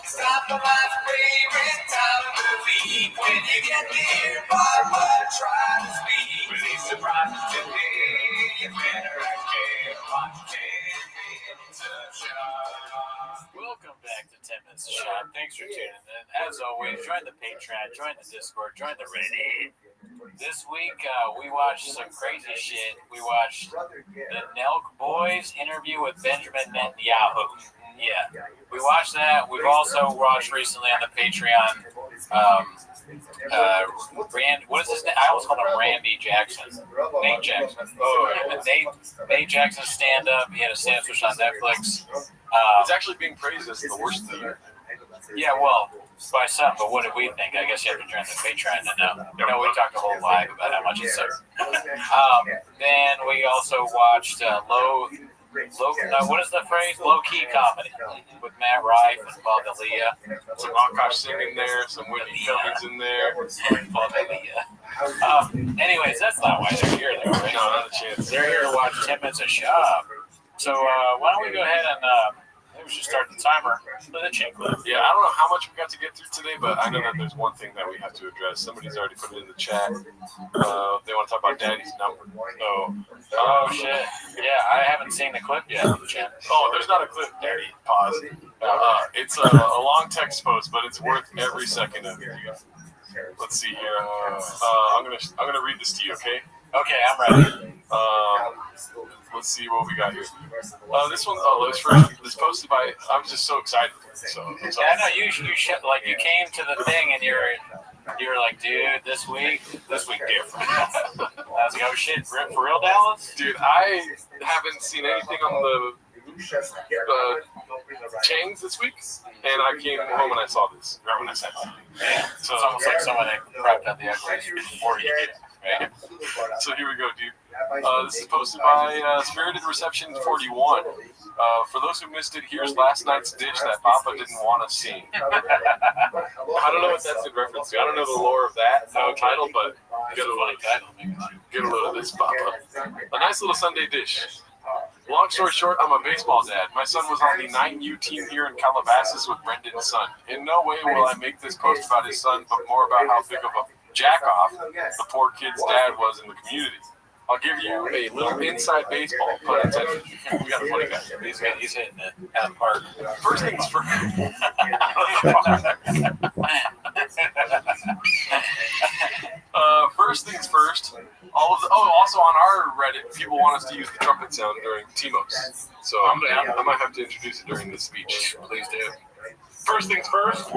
Stop by my favorite time of the week. When you get near, Papa, try to speak. Release surprises today. You better get on Welcome back to 10 Minutes to Shop. Thanks for tuning in. As always, join the Patreon, join the Discord, join the Reddit. This week, we watched some crazy shit. We watched the Nelk Boys interview with Benjamin Netanyahu. Yeah, we watched that. We've also watched recently on the Patreon, what is his name? I always call him Randy Jackson. Nate Jackson. Oh, Nate Jackson stand-up. He had a stand-up switch on Netflix. It's actually being praised as the worst of the year. Yeah, well, by some, but what did we think? I guess you have to join the Patreon to know. No, we talked a whole live about how much it sucks. Then we also watched what is the phrase? Low-key comedy with Matt Rife and Paul D'Elia. Some Akash Singh in there, some Whitney Cummings in there. Paul D'Elia. Anyways, that's not why they're here, though, right? No, not a chance. They're here to watch 10 Minutes of Shop. So why don't we go ahead and maybe we should start the timer for the chick clip. Yeah, I don't know how much we got to get through today, but I know that there's one thing that we have to address. Somebody's already put it in the chat. They want to talk about Daddy's number. Oh shit. Yeah, I haven't seen the clip yet. Oh, there's not a clip, Daddy. Pause. It's a long text post, but it's worth every second of it. Let's see here. I'm gonna read this to you, okay? Okay, I'm ready. Let's see what we got here. This one, this posted by. I'm just so excited. So yeah, no, you came to the thing and you're like, dude, this week different. I was like, oh shit, for real, Dallas? Dude, I haven't seen anything on the chains this week, and I came home and I saw this. Right when I said that. Yeah. So it's almost like someone that propped out the equities before you did. Right? So here we go, dude. This is posted by Spirited Reception 41. For those who missed it, here's last night's dish that Papa didn't want to see. I don't know what that's in reference to. I don't know the lore of that title, but get a load of this, Papa. A nice little Sunday dish. Long story short, I'm a baseball dad. My son was on the 9U team here in Calabasas with Brendan's son. In no way will I make this post about his son, but more about how big of a jack-off the poor kid's dad was in the community. I'll give you a little inside baseball, pun intended. We got a funny guy. He's hitting it out of the park. First things first. First things first. Also on our Reddit, people want us to use the trumpet sound during Timos. So I might have to introduce it during this speech. Please do. First things first.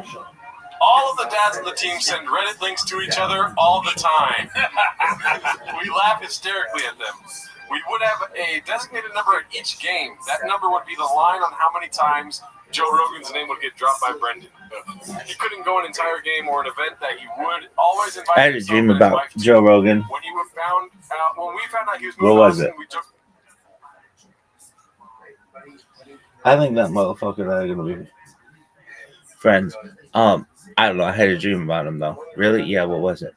All of the dads on the team send Reddit links to each other all the time. We laugh hysterically at them. We would have a designated number at each game. That number would be the line on how many times Joe Rogan's name would get dropped by Brendan. He couldn't go an entire game or an event that he would always invite. I had a dream about Joe Rogan. When we found out he was moving, what was it? We took. I think that motherfucker and I are gonna be friends. I don't know. I had a dream about him though. Really? Yeah. What was it?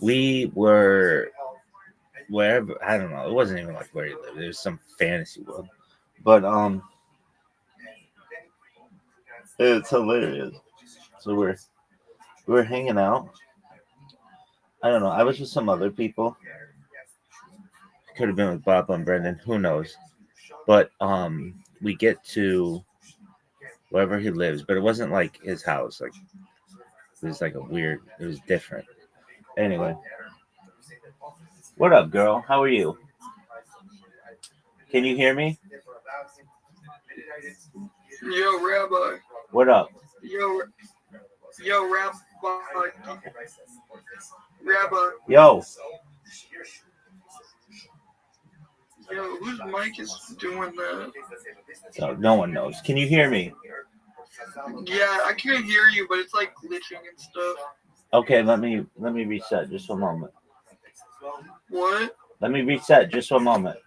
We were wherever. I don't know. It wasn't even like where he lived. It was some fantasy world. But it's hilarious. So we're hanging out. I don't know. I was with some other people. Could have been with Bob and Brendan. Who knows? But we get to wherever he lives, but it wasn't like his house. Like it was like it was different. Anyway. What up, girl? How are you? Can you hear me? Yo, Rabbi. What up? Yo, Yo, Rabbi. Yo. Yo, whose mic is doing that? No one knows. Can you hear me? Yeah, I can hear you, but it's like glitching and stuff. Okay, let me reset just a moment. What? Let me reset just a moment.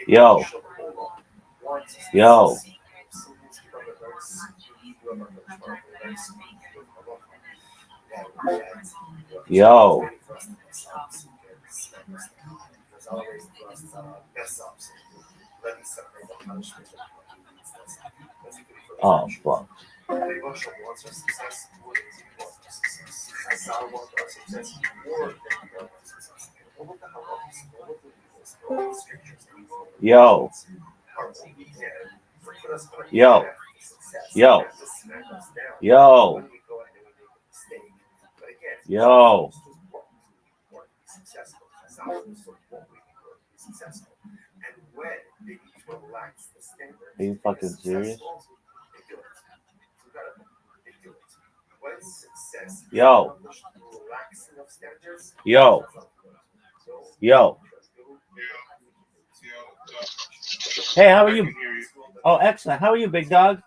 Yo. Yo. Yo. Oh, fuck. Yo. Yo. Yo. Yo. Yo. Are you fucking serious? Yo. Yo. Yo. Hey, how are you? Oh, excellent. How are you, big dog?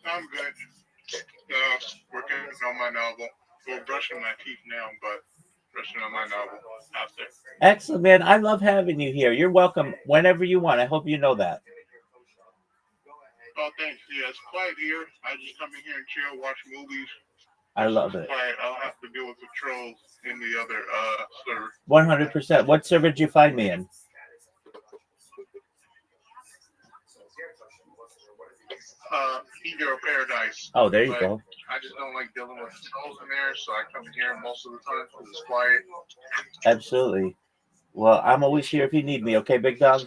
I'm good. Working on my novel. Well, brushing my teeth now, but brushing on my novel out there. Excellent, man. I love having you here. You're welcome whenever you want. I hope you know that. Oh, thanks. Yeah, it's quiet here. I just come in here and chill, watch movies. I love it. Quiet. I'll have to deal with the trolls in the other server. 100%. What server did you find me in? Either or Paradise. Oh, there you go. I just don't like dealing with trolls in there, so I come in here most of the time because it's quiet. Absolutely. Well, I'm always here if you need me, okay, big dog?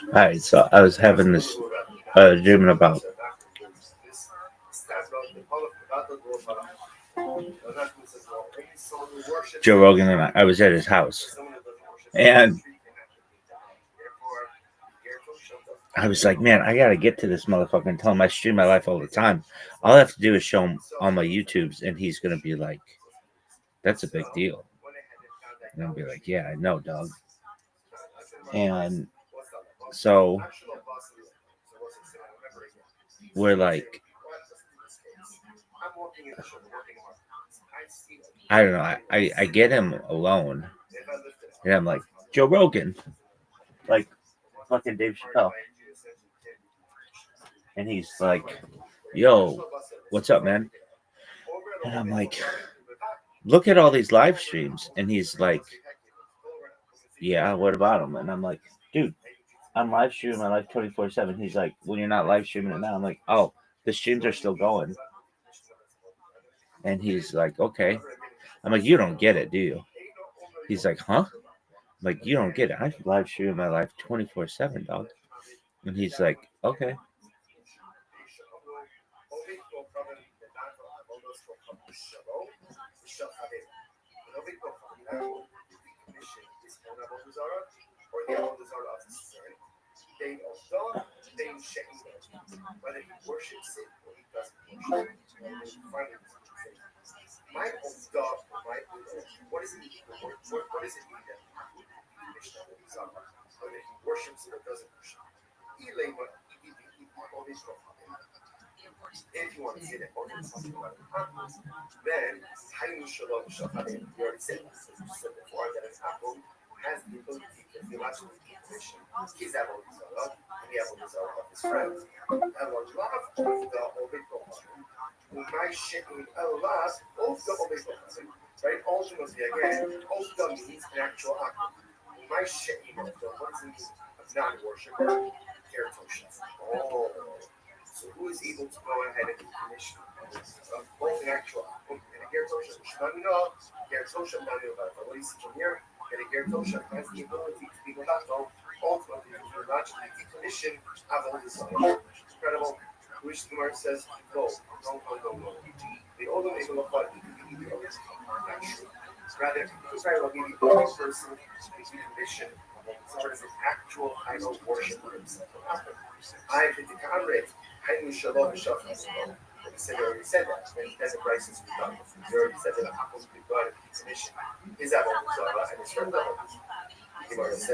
All right, so I was having this dreaming about Joe Rogan, and I was at his house, and I was like, man, I gotta get to this motherfucker and tell him I stream my life all the time. All I have to do is show him on my YouTubes, and he's gonna be like, that's a big deal. And I'll be like, yeah, I know, dog. And so we're like, I don't know. I get him alone, and I'm like, Joe Rogan, like fucking Dave Chappelle, and he's like, yo, what's up, man? And I'm like, look at all these live streams, and he's like, yeah, what about them? And I'm like, dude, I'm live streaming my life 24/7. He's like, well, you're not live streaming it now. I'm like, oh, the streams are still going. And he's like, okay. I'm like, you don't get it, do you? He's like, huh? I'm like, you don't get it. I live stream my life 24/7, dog. And he's like, okay.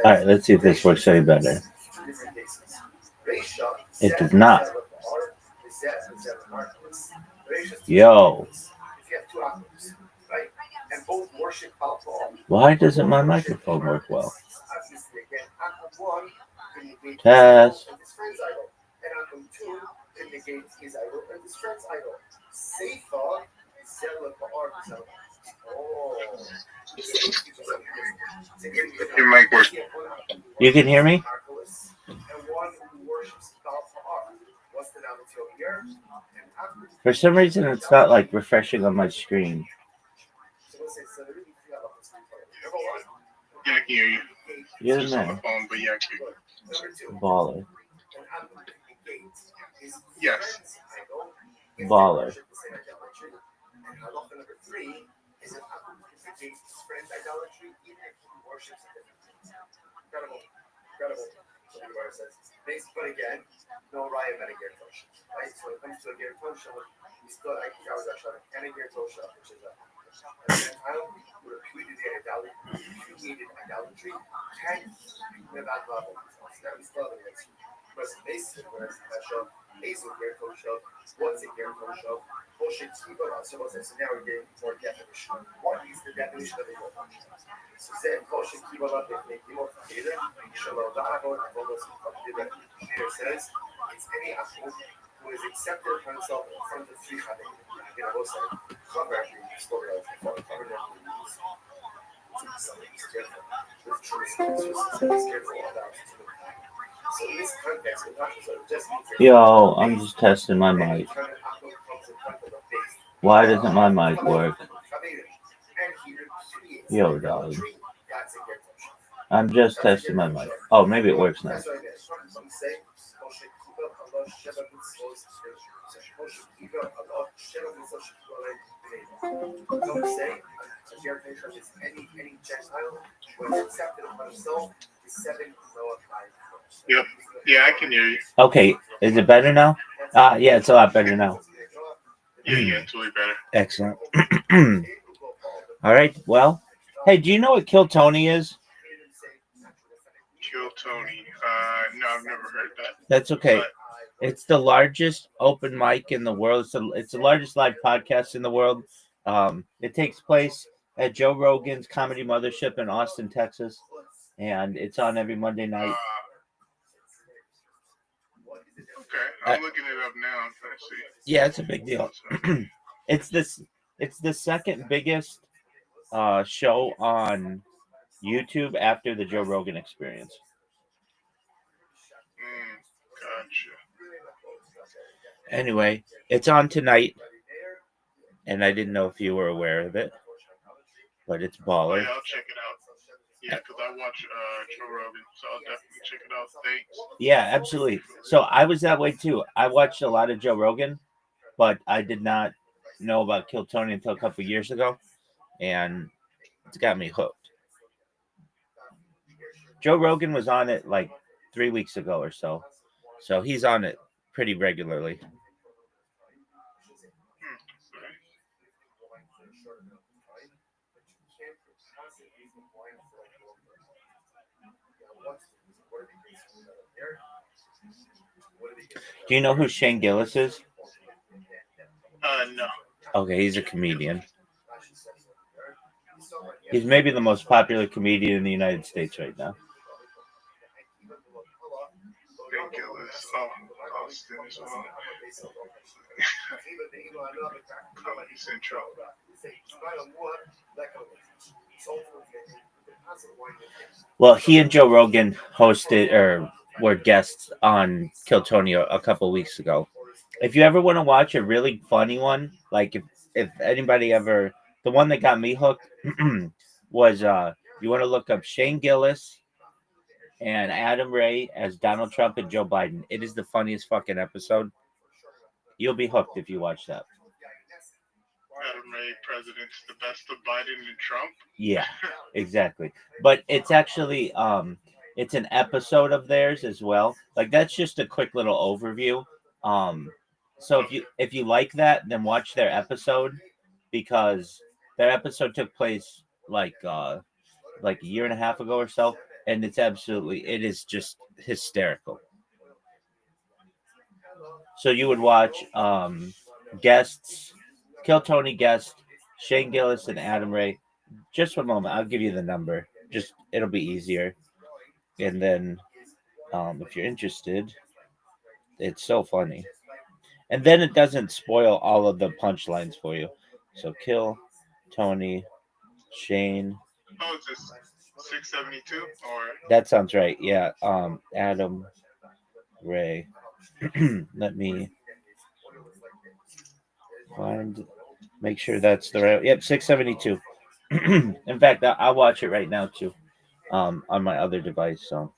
All right, let's see if this works any better. It does not. Yo. Why doesn't my microphone work well? Test. Your mic works. You can hear me? For some reason, it's not like refreshing on my screen. Yeah, I can hear you. You're Just on there. the phone, but yeah, I can hear you. Baller. Yes. Baller. Yo, I'm just testing my mic. Why doesn't my mic work? Yo, dog. I'm just testing my mic. Oh, maybe it works now. Yep. Yeah, I can hear you. Okay, is it better now? Yeah, it's a lot better now. Yeah, it's way better. Excellent. All right, well, hey, do you know what Kill Tony is? Kill Tony. No, I've never heard that. That's okay. But It's the largest open mic in the world. It's the largest live podcast in the world. It takes place at Joe Rogan's Comedy Mothership in Austin, Texas, and it's on every Monday night. okay, I'm looking it up now. I'm trying to see. Yeah, it's a big deal. It's the second biggest show on YouTube after the Joe Rogan Experience. Gotcha. Anyway, it's on tonight, and I didn't know if you were aware of it, but it's Oh, baller. yeah, I'll check it out. Yeah, because I watch Joe Rogan, so I'll definitely check it out. Thanks. Yeah, absolutely. So I was that way too. I watched a lot of Joe Rogan, but I did not know about Kill Tony until a couple years ago, and it's got me hooked. Joe Rogan was on it like 3 weeks ago or so. So he's on it pretty regularly. Do you know who Shane Gillis is? No. Okay, he's a comedian. He's maybe the most popular comedian in the United States right now. Thank you. Austin as well. Comedy Central. Well, he and Joe Rogan hosted or were guests on Kill Tony a couple weeks ago. If you ever want to watch a really funny one, like if anybody ever, the one that got me hooked was you want to look up Shane Gillis and Adam Ray as Donald Trump and Joe Biden. It is the funniest fucking episode. You'll be hooked if you watch that. Adam Ray, president's the best of Biden and Trump. Yeah, exactly. But it's actually it's an episode of theirs as well. Like that's just a quick little overview. So if you like that, then watch their episode because their episode took place like a year and a half ago or so, and it is just hysterical. So you would watch guests, Kill Tony guest, Shane Gillis and Adam Ray. Just one moment, I'll give you the number. Just it'll be easier. And then if you're interested, it's so funny. And then it doesn't spoil all of the punchlines for you. So Kill Tony, Shane. Oh, it's just 672 or That sounds right. Yeah. Adam Ray. Let me make sure that's the right. Yep, 672. In fact, I'll watch it right now too. On my other device. So.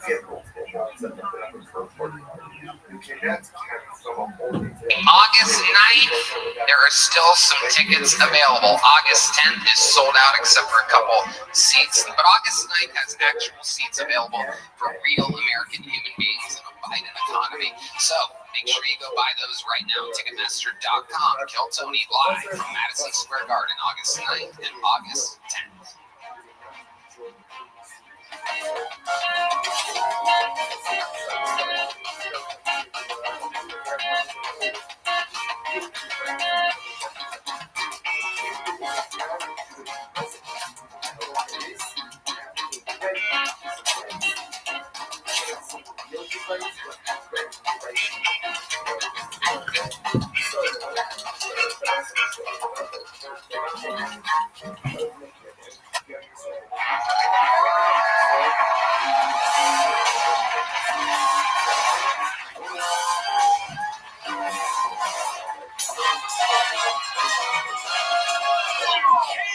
August 9th, there are still some tickets available. August 10th is sold out except for a couple seats. But August 9th has actual seats available for real American human beings in a Biden economy. So make sure you go buy those right now. Ticketmaster.com. Kill Tony live from Madison Square Garden August 9th and August 10th. Hey,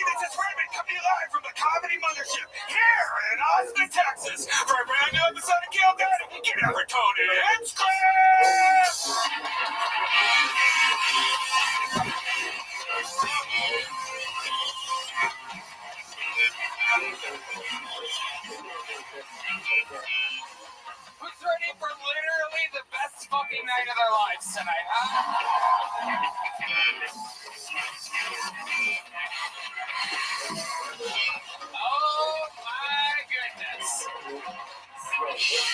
this is Raymond coming live from the Comedy Mothership here in Austin, Texas for a brand new episode of Kill Daddy. Get over Tony and Scram! Who's ready for literally the best fucking night of their lives tonight, huh? Oh my goodness.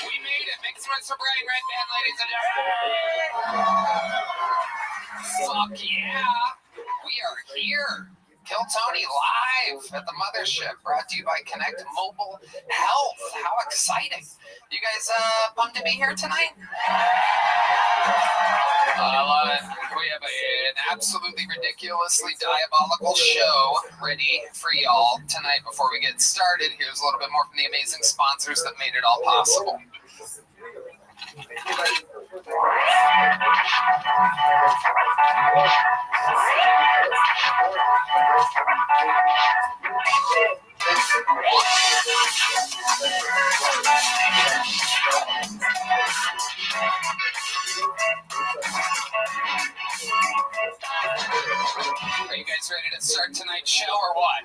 We made it. Make some noise for Brian Red Band, ladies and gentlemen. Fuck yeah. We are here. Kill Tony live at the Mothership, brought to you by Connect Mobile Health. How exciting. You guys pumped to be here tonight? I love it. We have an absolutely ridiculously diabolical show ready for y'all tonight. Before we get started, here's a little bit more from the amazing sponsors that made it all possible. Are you guys ready to start tonight's show or what?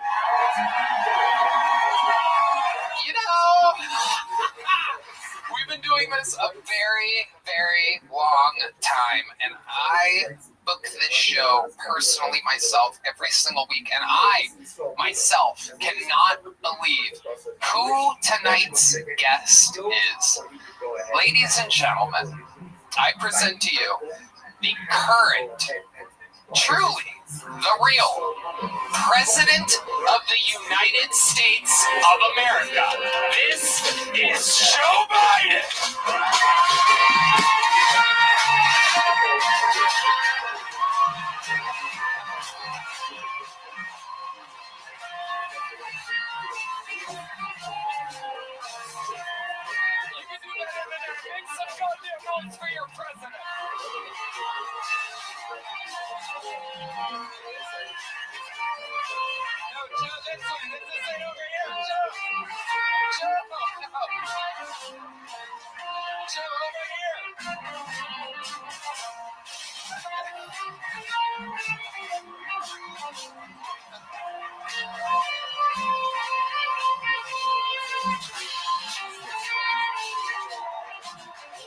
You know, we've been doing this a very, very long time, and I book this show personally myself every single week, and I myself cannot believe who tonight's guest is. Ladies and gentlemen, I present to you the current, truly the real President of the United States of America. This is Joe Biden. You can do that over there. Make some goddamn noise for your president. No, Joe, this one. This is over here. Joe. Joe, no. Joe, over here.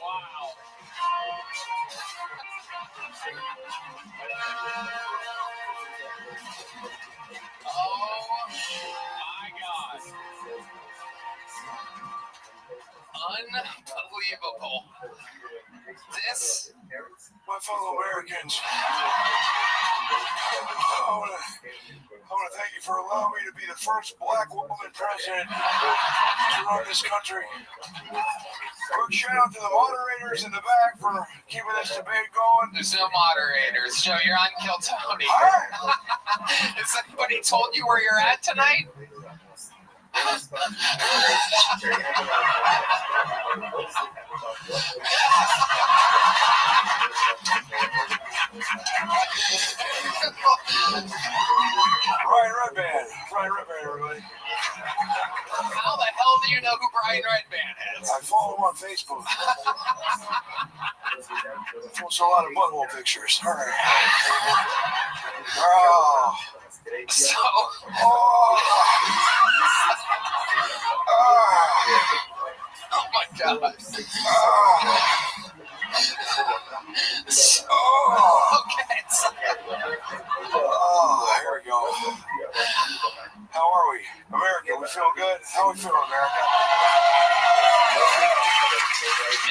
Wow. Oh my God. Unbelievable. This, My fellow Americans, I want to thank you for allowing me to be the first black woman president to run this country. Quick shout out to the moderators in the back for keeping this debate going. there's no moderators. Joe, you're on Kill Tony. Huh? Has anybody told you where you're at tonight? Brian Redband, everybody. How the hell do you know who Brian Redband is? I follow him on Facebook. Posts a lot of butthole pictures. All right. Oh. So, Oh. oh my God. Okay. Oh, here we go. How are we? America, we feel good? How we feeling, America?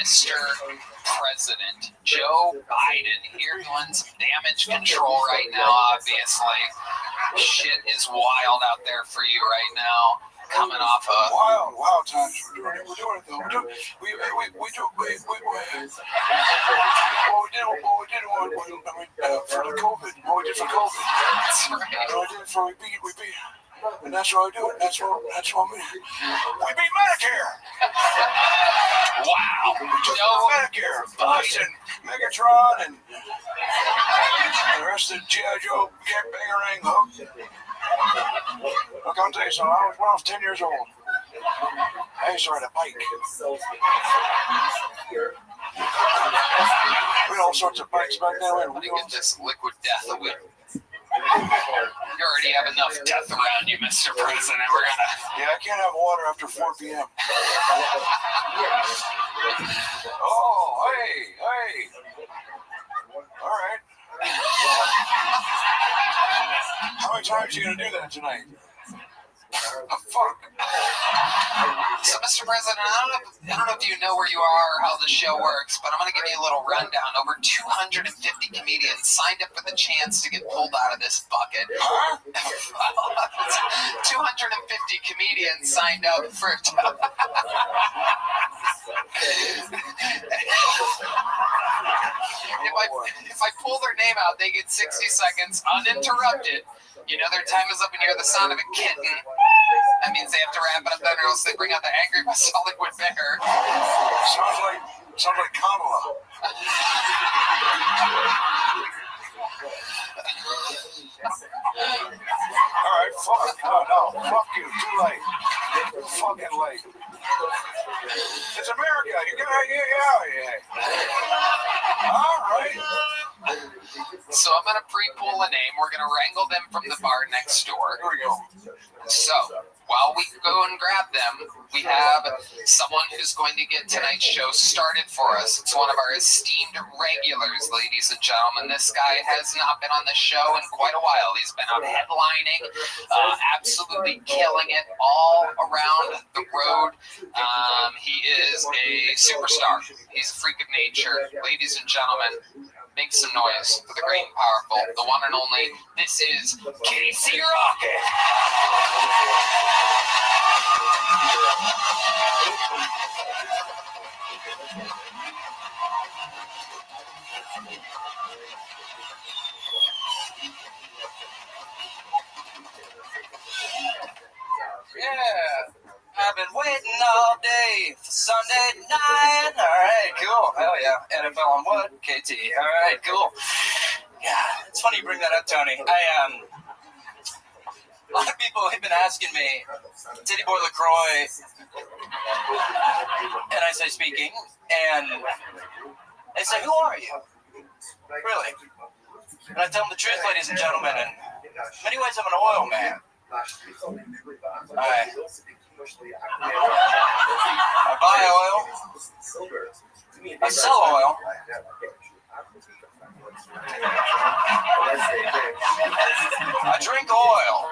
Mr. President Joe Biden here doing some damage control right now, obviously. Shit is wild out there for you right now. coming off of. Wild times. We're doing it though. What we did for the COVID. What we did for COVID. That's right. What we did for we beat. And that's what I do. That's what we beat Medicare. Wow. We took Medicare. Us and Megatron and the rest of the G.I. Joe Bangarang Hook. Look, I'll tell you something. When I was 10 years old, I used to ride a bike. We had all sorts of bikes back then. Let me get this liquid death away. You already have enough death around you, Mr. President. We're gonna. Yeah, I can't have water after 4 p.m. Oh, hey. All right. How many times are you gonna do that tonight? Oh, fuck. So, Mr. President, I don't know if you know where you are or how the show works, but I'm going to give you a little rundown. Over 250 comedians signed up for the chance to get pulled out of this bucket. Huh? 250 comedians signed up for. If I pull their name out, they get 60 seconds uninterrupted. You know their time is up and you hear the sound of a kitten. That means they have to wrap it up then or else they bring out the angry West Hollywood bear. Sounds like Kamala. All right, fuck. No, fuck you. Too late. Fucking late. It's America. You gotta, yeah. All right. So I'm gonna pre-pull a name. We're gonna wrangle them from the bar next door. Here we go. So while we go and grab them, we have someone who's going to get tonight's show started for us. It's one of our esteemed regulars, ladies and gentlemen. This guy has not been on the show in quite a while. He's been out headlining, absolutely killing it all around the road. He is a superstar. He's a freak of nature. Ladies and gentlemen, make some noise for the great and powerful, the one and only. This is Casey Rocket. Yeah, I've been waiting all day for Sunday night. All right, cool. Hell yeah. NFL on what? KT. All right, cool. Yeah, it's funny you bring that up, Tony. A lot of people have been asking me, Titty Boy LaCroix, and I say speaking, and they say, who are you? Really? And I tell them the truth, ladies and gentlemen, and in many ways I'm an oil man. I buy oil, I sell oil, I drink oil.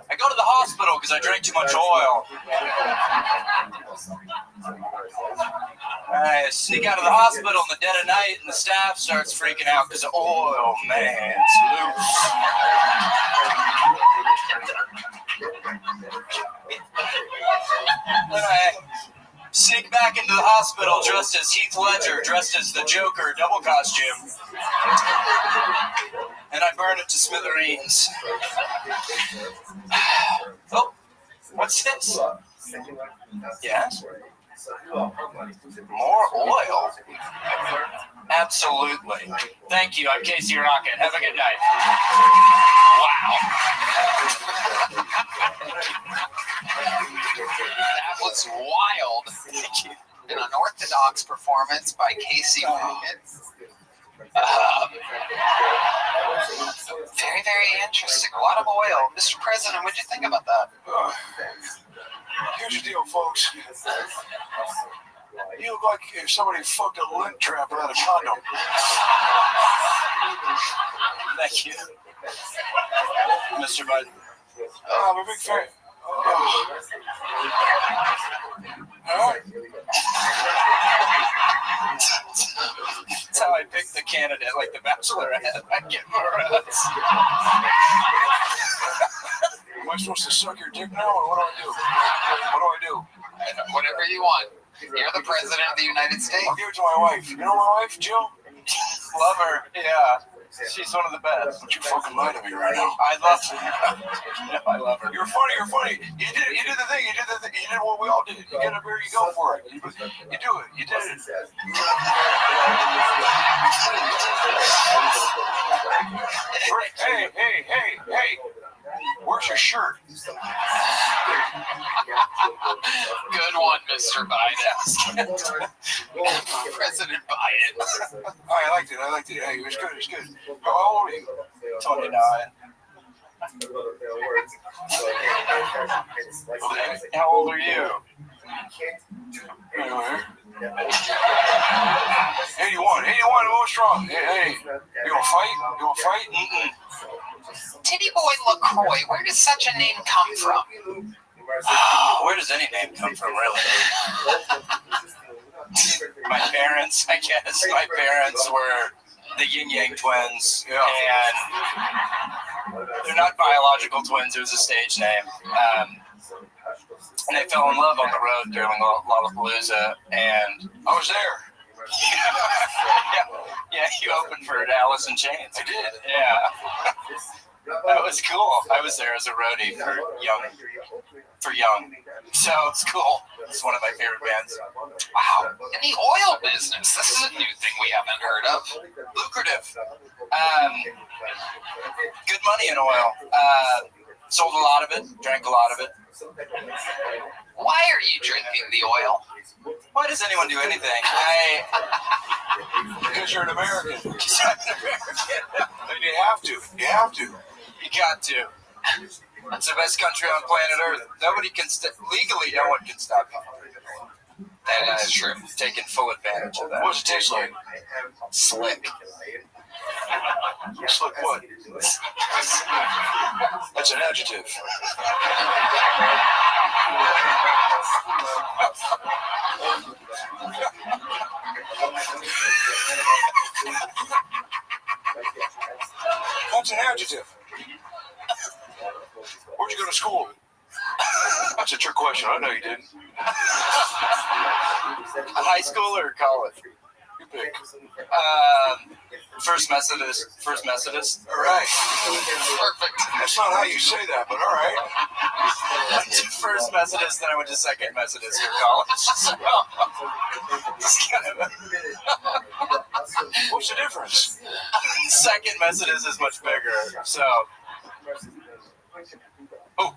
I go to the hospital because I drank too much oil. I sneak out of the hospital in the dead of night and the staff starts freaking out because the oil man's loose. Then I sneak back into the hospital dressed as Heath Ledger, dressed as the Joker, double costume. And I burn it to smithereens. Oh, what's this? Yes? More oil? Absolutely. Thank you. I'm Casey Rocket. Have a good night. Wow. That was wild. An unorthodox performance by Casey Rocket. Very, very interesting. A lot of oil. Mr. President, what did you think about that? Here's the deal, folks. You look like if somebody fucked a lint trap without a condom. Thank you, Mr. Biden. I'm a big fan. All right. That's how I picked the candidate. candidate like the Bachelorette. I get Moretz. Am I supposed to suck your dick now, or what do I do? What do I do? Whatever you want. You're the president of the United States. I'll give it to my wife. You know my wife, Jill? Love her. Yeah. She's one of the best. Don't you fucking lie to me right now. I love her. Yeah, I love her. You're funny. You did the thing. You did what we all did. You get up here, you go for it. You do it. You did it. Hey. Where's your shirt? Good one, Mr. Biden. President Biden. I liked it. Hey, it was good. How old are you? 29. How old are you? 81, going strong. Hey, you gonna fight? Mm-mm. Titty Boy LaCroix, where does such a name come from? Where does any name come from, really? My parents, I guess. My parents were the Yin Yang twins, and they're not biological twins. It was a stage name. And they fell in love on the road during Lollapalooza, and I was there. yeah, you opened for Alice in Chains. I did. Yeah. That was cool. I was there as a roadie for Young. So it's cool. It's one of my favorite bands. Wow. In the oil business. This is a new thing we haven't heard of. Lucrative. Good money in oil. Sold a lot of it. Drank a lot of it. Why are you drinking the oil? Why does anyone do anything? Because you're an American. Because I'm an American. And you have to. You got to. It's the best country on planet Earth. Nobody can legally. No one can stop you. That is true. Taking full advantage of that. What does it taste like? Slick. Slick what? That's an adjective. That's an adjective. Where'd you go to school? That's a trick question. I know you didn't. High school or college? You pick. First Methodist. All right. Perfect. That's not how you say that, but all right. I went to First Methodist, then I went to Second Methodist for college. So, it's kind of What's the difference? Second Methodist is much bigger. So. Oh.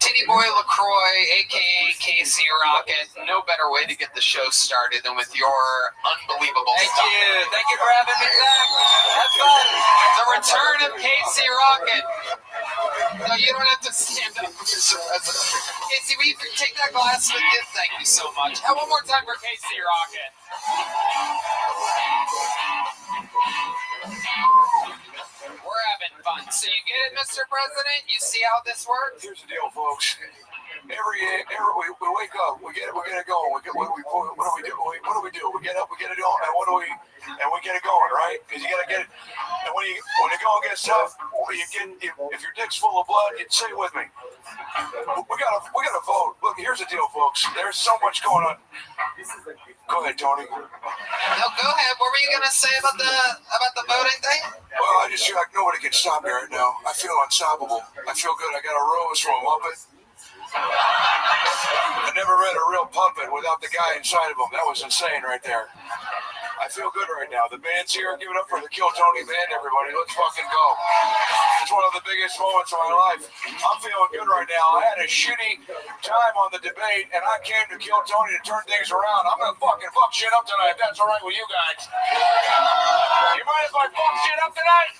Titty Boy LaCroix, aka Casey Rocket. No better way to get the show started than with your unbelievable stuff. Thank you for having me back. Have fun. The return of Casey Rocket. No, you don't have to stand up, Mr. President. Casey, will you take that glass with you? Thank you so much. And one more time for Casey Rocket. We're having fun. So you get it, Mr. President? You see how this works? Here's the deal, folks. Every we wake up, we get it going. What do we do? We get up, we get it going, and we get it going, right? Because you gotta get it. And when the going gets tough, if your dick's full of blood, you say it with me. We gotta vote. Look, here's the deal, folks. There's so much going on. Go ahead, Tony. No, go ahead. What were you gonna say about the voting thing? Well, I just feel like nobody can stop me right now. I feel unstoppable. I feel good. I got a rose from a Muppet. I never read a real puppet without the guy inside of him. That was insane right there. I feel good right now. The band's here. Give it up for the Kill Tony band, everybody. Let's fucking go. It's one of the biggest moments of my life. I'm feeling good right now. I had a shitty time on the debate, and I came to Kill Tony to turn things around. I'm going to fucking fuck shit up tonight, if that's all right with you guys. You mind if I fuck shit up tonight?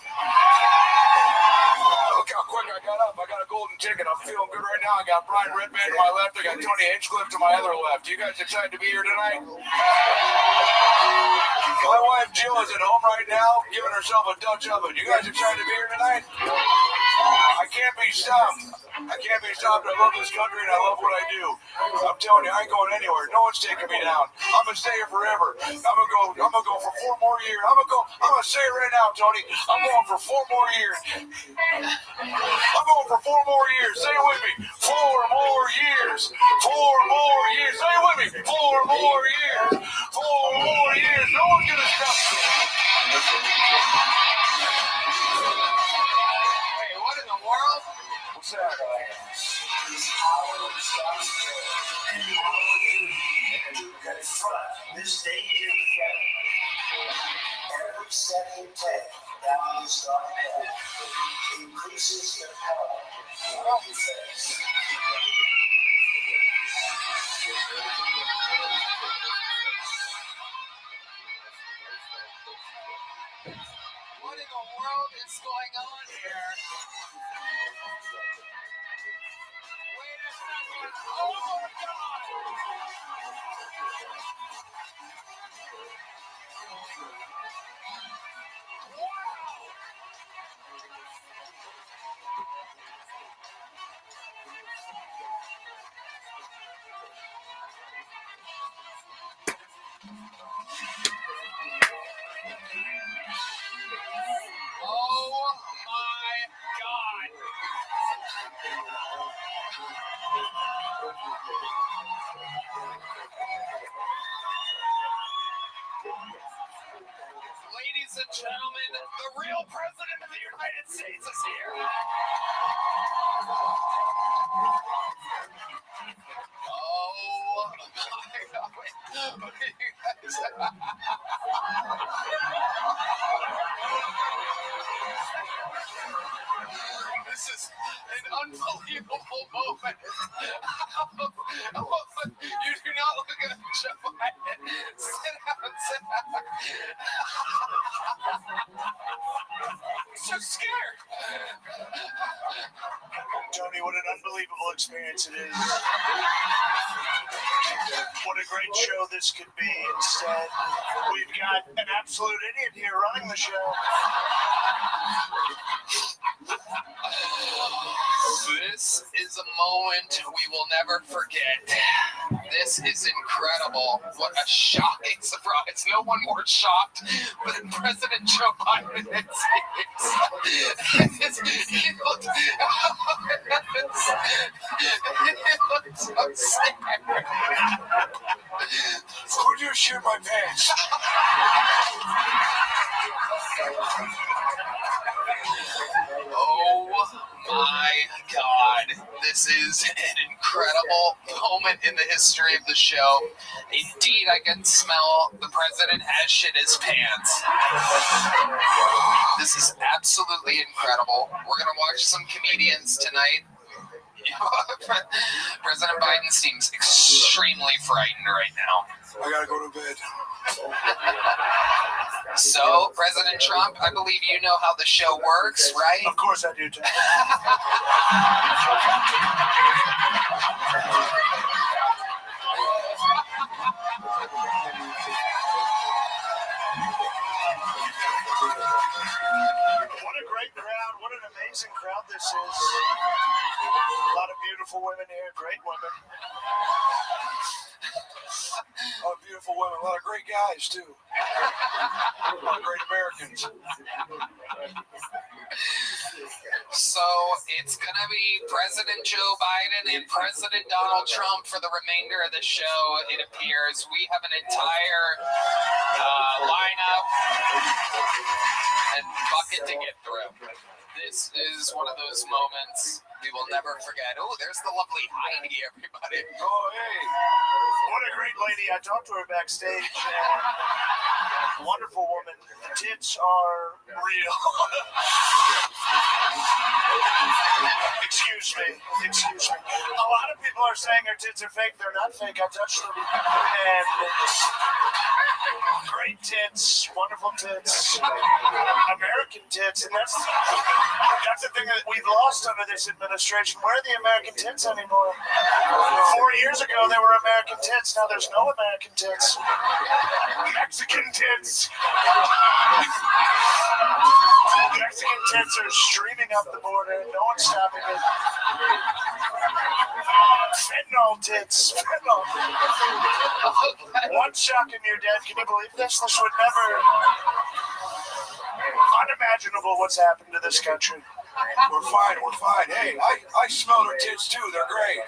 Look how quick I got up. I got a golden ticket. I'm feeling good right now. I got Brian Redband to my left. I got Tony Hinchcliffe to my other left. You guys excited to be here tonight? My wife Jill is at home right now, giving herself a Dutch oven. You guys excited to be here tonight? I can't be stopped. I can't be stopped. I love this country and I love what I do. I'm telling you, I ain't going anywhere. No one's taking me down. I'm gonna stay here forever. I'm gonna go for 4 more years. I'm gonna say it right now, Tony. I'm going for 4 more years. I'm going for 4 more years. Say it with me. 4 more years. 4 more years. Say it with me. 4 more years. 4 more years. No one's gonna stop me. Wait, what in the world? What's that? This day here together. Every step you take down this dark path increases the power of your face. What in the world is going on here? Wait a second. Oh my God! Oh my God! Ladies and gentlemen, the real president of the United States is here. Oh my God! What are you guys? This is an unbelievable moment. You do not look at Joe Biden. Sit down, sit down. So scared. Tony, what an unbelievable experience it is. What a great show this could be. Instead, we've got an absolute idiot here running the show. This is a moment we will never forget. This is incredible. What a shocking surprise. No one more shocked than President Joe Biden. He looked so scared. Who just shit my pants? Oh my God. This is an incredible moment in the history of the show. Indeed, I can smell the president has shit his pants. This is absolutely incredible. We're going to watch some comedians tonight. President Biden seems extremely frightened right now. I gotta go to bed. So, President Trump, I believe you know how the show works, right? Of course I do, Tony. What a great crowd. What an amazing crowd this is. A lot of beautiful women here, great women. A lot of beautiful women, a lot of great guys, too. A lot of great Americans. So it's going to be President Joe Biden and President Donald Trump for the remainder of the show, it appears. We have an entire lineup and bucket to get through. This is one of those moments we will never forget. Oh, there's the lovely Heidi, everybody. Oh, hey. What a great lady. I talked to her backstage. Wonderful woman. The tits are real. Excuse me. A lot of people are saying her tits are fake. They're not fake. I touched them. And great tits. Wonderful tits. American tits. And that's the thing that we've lost under this administration. Where are the American tits anymore? 4 years ago, there were American tits. Now there's no American tits. Mexican tits. Mexican tits are streaming up the border. No one's stopping it. Fentanyl tits. Fentanyl. One shock and you're dead. Can you believe this? This would never... Unimaginable what's happened to this country. We're fine. Hey, I smelled her tits too. They're great.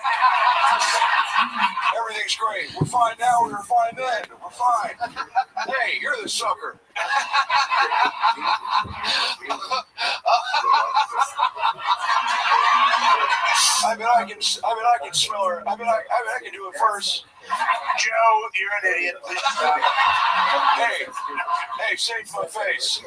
Everything's great. We're fine now. We were fine then. We're fine. Hey, you're the sucker. I bet I can smell her. I bet I can do it first. Joe, you're an idiot. Please stop. Hey, save my face.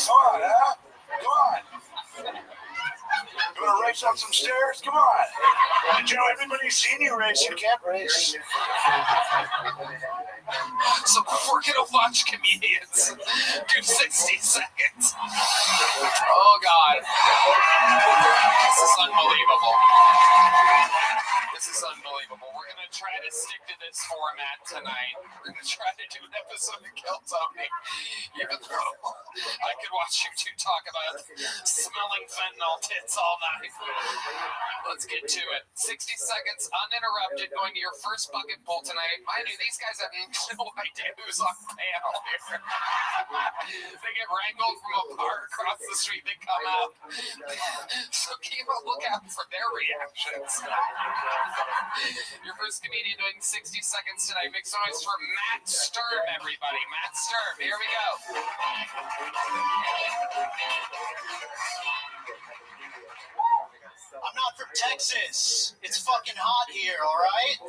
Come on, huh? Come on. You want to race up some stairs? Come on. Joe, everybody's seen you race. You can't race. So we're gonna watch comedians do 60 seconds. Oh God, this is unbelievable. This is unbelievable. We're gonna try to stick to this format tonight. We're gonna try to do an episode of Kill Tony, even though I could watch you two talk about smelling fentanyl tits all night. Let's get to it. 60 seconds uninterrupted, going to your first bucket pull tonight. Mind you, these guys have no idea who's on panel here. They get wrangled from a bar across the street. They come out. So keep a lookout for their reactions. Your first comedian doing 60 seconds tonight. Make some noise for Matt Sturm, everybody. Matt Sturm, here we go. I'm not from Texas. It's fucking hot here, all right?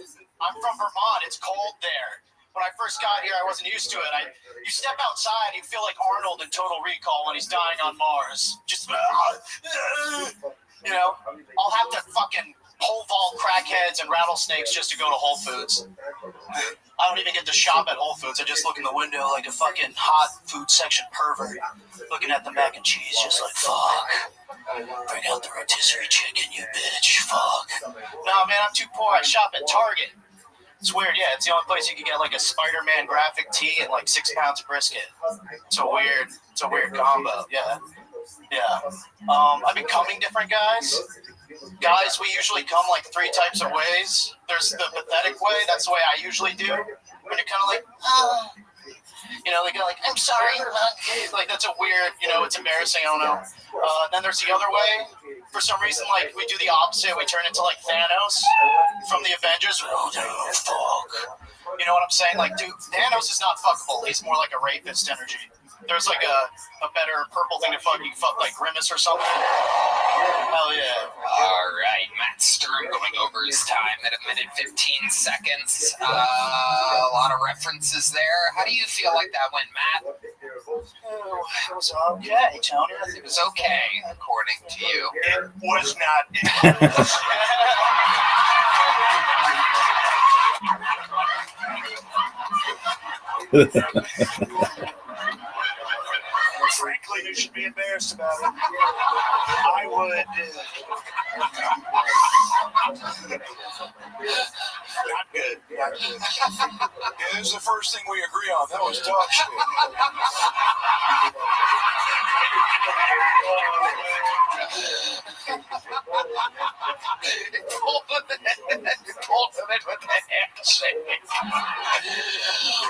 I'm from Vermont. It's cold there. When I first got here, I wasn't used to it. You step outside, you feel like Arnold in Total Recall when he's dying on Mars. Just, you know, I'll have to fucking pole vault crackheads and rattlesnakes just to go to Whole Foods. I don't even get to shop at Whole Foods. I just look in the window like a fucking hot food section pervert, looking at the mac and cheese, just like, fuck. Bring out the rotisserie chicken, you bitch. Fuck. No, man, I'm too poor. I shop at Target. It's weird, yeah. It's the only place you can get like a Spider-Man graphic tee and like 6 pounds of brisket. It's a weird combo. Yeah. I've been coming different guys. Guys, we usually come like 3 types of ways. There's the pathetic way. That's the way I usually do. When you're kind of like, you know, they go like, I'm sorry. Like, that's a weird, you know, it's embarrassing. I don't know. Then there's the other way. For some reason, like, we do the opposite. We turn into like Thanos from the Avengers. Oh, no, fuck. You know what I'm saying? Like, dude, Thanos is not fuckable. He's more like a rapist energy. There's like a better purple thing to fuck. You can fuck like Grimace or something. Hell yeah. All right, Matt Sturm going over his time at 1:15 seconds. A lot of references there. How do you feel like that went, Matt? Oh, it was okay, Tony. I think It was okay, according to you. it was not. Frankly, you should be embarrassed about it. I would. Not good. Yeah, this is the first thing we agree on. That was dog shit.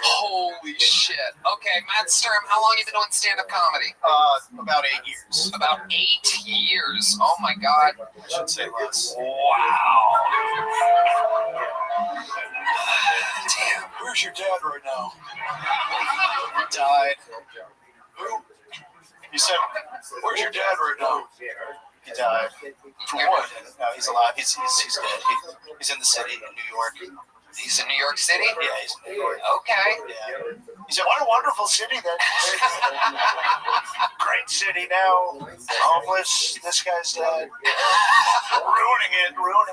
Holy shit. Okay, Matt Sturm, how long have you been doing stand-up comedy? About 8 years. About 8 years. Oh my God. I should say less. Wow. Damn. Where's your dad right now? He died. Who? You said, where's your dad right now? He died. For what? No, he's alive. He's dead. He's in the city in New York. He's in New York City? Yeah, he's in New York. Okay. Yeah. He said, what a wonderful city that is. Great city now. Homeless. This guy's dead. Ruining New York.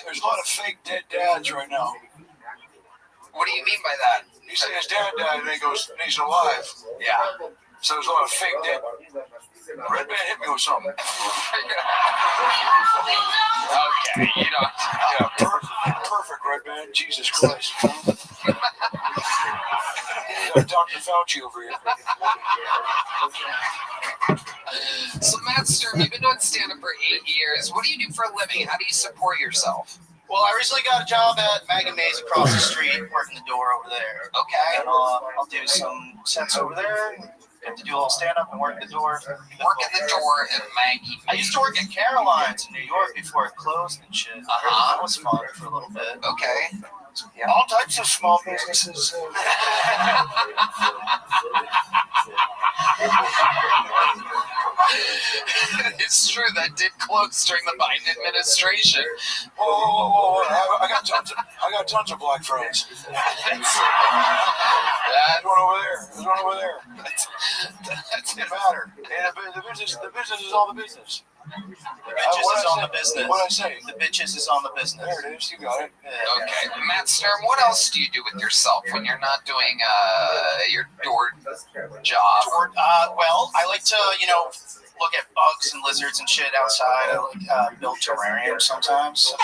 There's a lot of fake dead dads right now. What do you mean by that? You say his dad died and he goes, he's alive. Yeah. So there's a lot of fake dead. Red Band hit me with something. Okay. Yeah, perfect, right, man? Jesus Christ. Dr. Fauci over here. So, Matt Sturm, you've been doing stand-up for 8 years. What do you do for a living? How do you support yourself? Well, I recently got a job at Mag & Maze across the street, working the door over there. Okay. And I'll do some sets over there. Get to do a little stand-up and work the door. Working the door at Maggie. I used to work at Caroline's in New York before it closed and shit. That was fun for a little bit. Okay. Yeah. All types of small businesses. It's true that did close during the Biden administration. Whoa. I got tons of black friends. There's one over there. That didn't matter. And the business is all the business. The bitches is on the business. What'd I say? The bitches is on the business. There it is. You got it. Yeah. Okay. Matt Sturm, what else do you do with yourself when you're not doing your door job? Well, I like to, look at bugs and lizards and shit outside. I like build terrariums sometimes.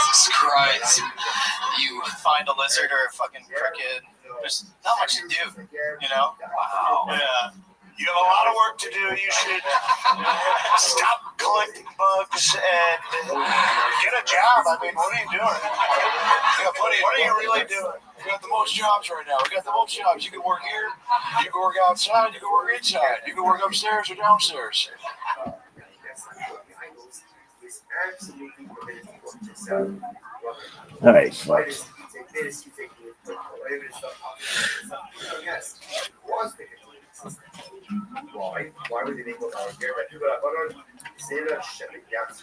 Jesus Christ. You find a lizard or a fucking cricket. There's not much to do, Wow. Yeah. You have a lot of work to do. You should stop collecting bugs and get a job. I mean, what are you doing? What are you really doing? We got the most jobs right now. We got the most jobs. You can work here. You can work outside. You can work inside. You can work upstairs or downstairs. All right, folks. Why would they think about here? But people are say that shit against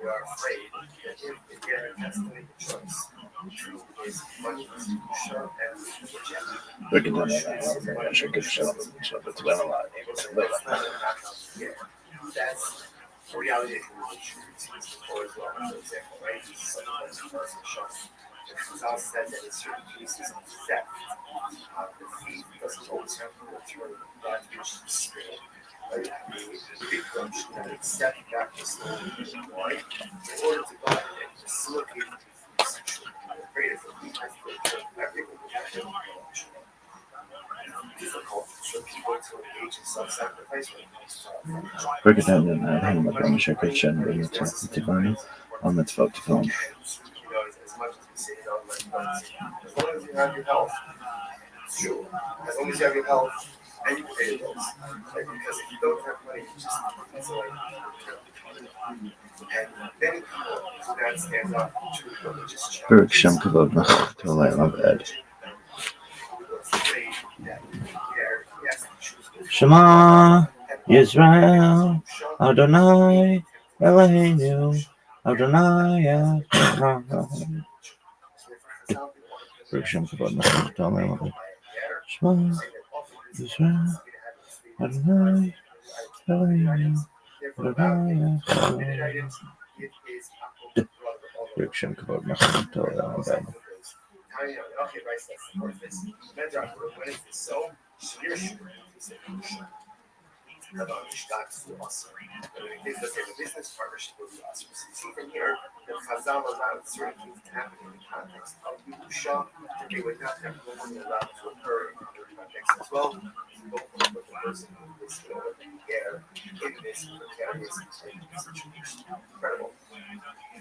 we are afraid that if they get a destiny choice, truth is much institutional and Look at that. Good show. It's been a lot. that's reality for as well, for example, right? Sometimes the person shows. It's all said that in certain cases of theft, the thief doesn't always have to return that which is spirit. The victim should not accept that stolen why? In order to buy it, facilitate the sexual afraid of the thief has to return everyone who has been difficult for people to engage in self-sacrifice when it comes to Break it down and hang up on the shaker chin with the Tivani on the 12 to film. as much as we say it on as long as you have your health, sure. As long as you have your health and you can pay the bills. Like, because if you don't have money, you just it's like and many people that stand up to religious Berk Shem Kavod to light on bed. Shema Yisrael Adonai Eloheinu Adonai Berk Shem Kavod to light on bed. Shema Yisrael Adonai Eloheinu Adonai Berk Shem Kavod to light on bed. Okay, right, that's the fourth this. When is this so? About the stocks to us. The business partnership will be us. So see from here, the Chazal allowed certain things to happen in the context of Yusha, that they would not have normally allowed to occur in other contexts as well. Both of the person who is there in this precarious situation. Incredible.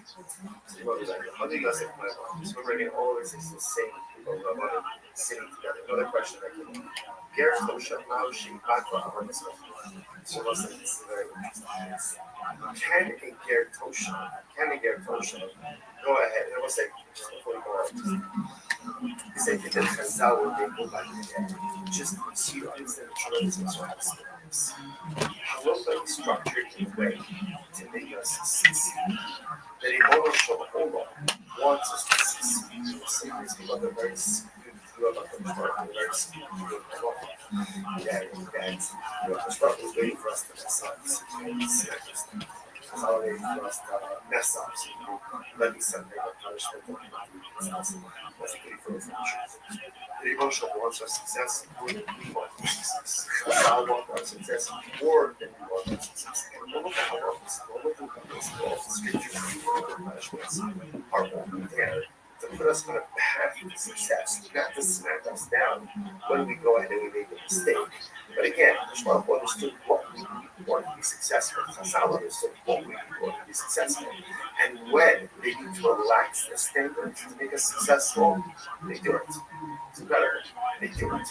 So we're bringing all this is the same people who are sitting together. Another question that came up. Gareth Moshe Maushi Bakra on this one. So let's say this is very Can a Gareth Moshe go ahead? And we'll say just before we go on. He said that the Chazal will be able to just see instead of journalism so how will they structured in a way to make us succeed? That a moral show wants us to succeed. So we love the very that the struggle is waiting for us to decide. Chazal must mess up, so let me some type of punishment or that's basically for his actions. The emotional wants our success more than we want our success. Chazal want our success more than we want our success. And we'll look at how all the scriptures and punishments are all there to put us on a path to success, not to smack us down when we go ahead and we make a mistake. But again, the Shmuel understood what we want to be successful. Chazal understood what we want to be successful. And when they need to relax the standards to make us successful, they do it. It's incredible. They do it.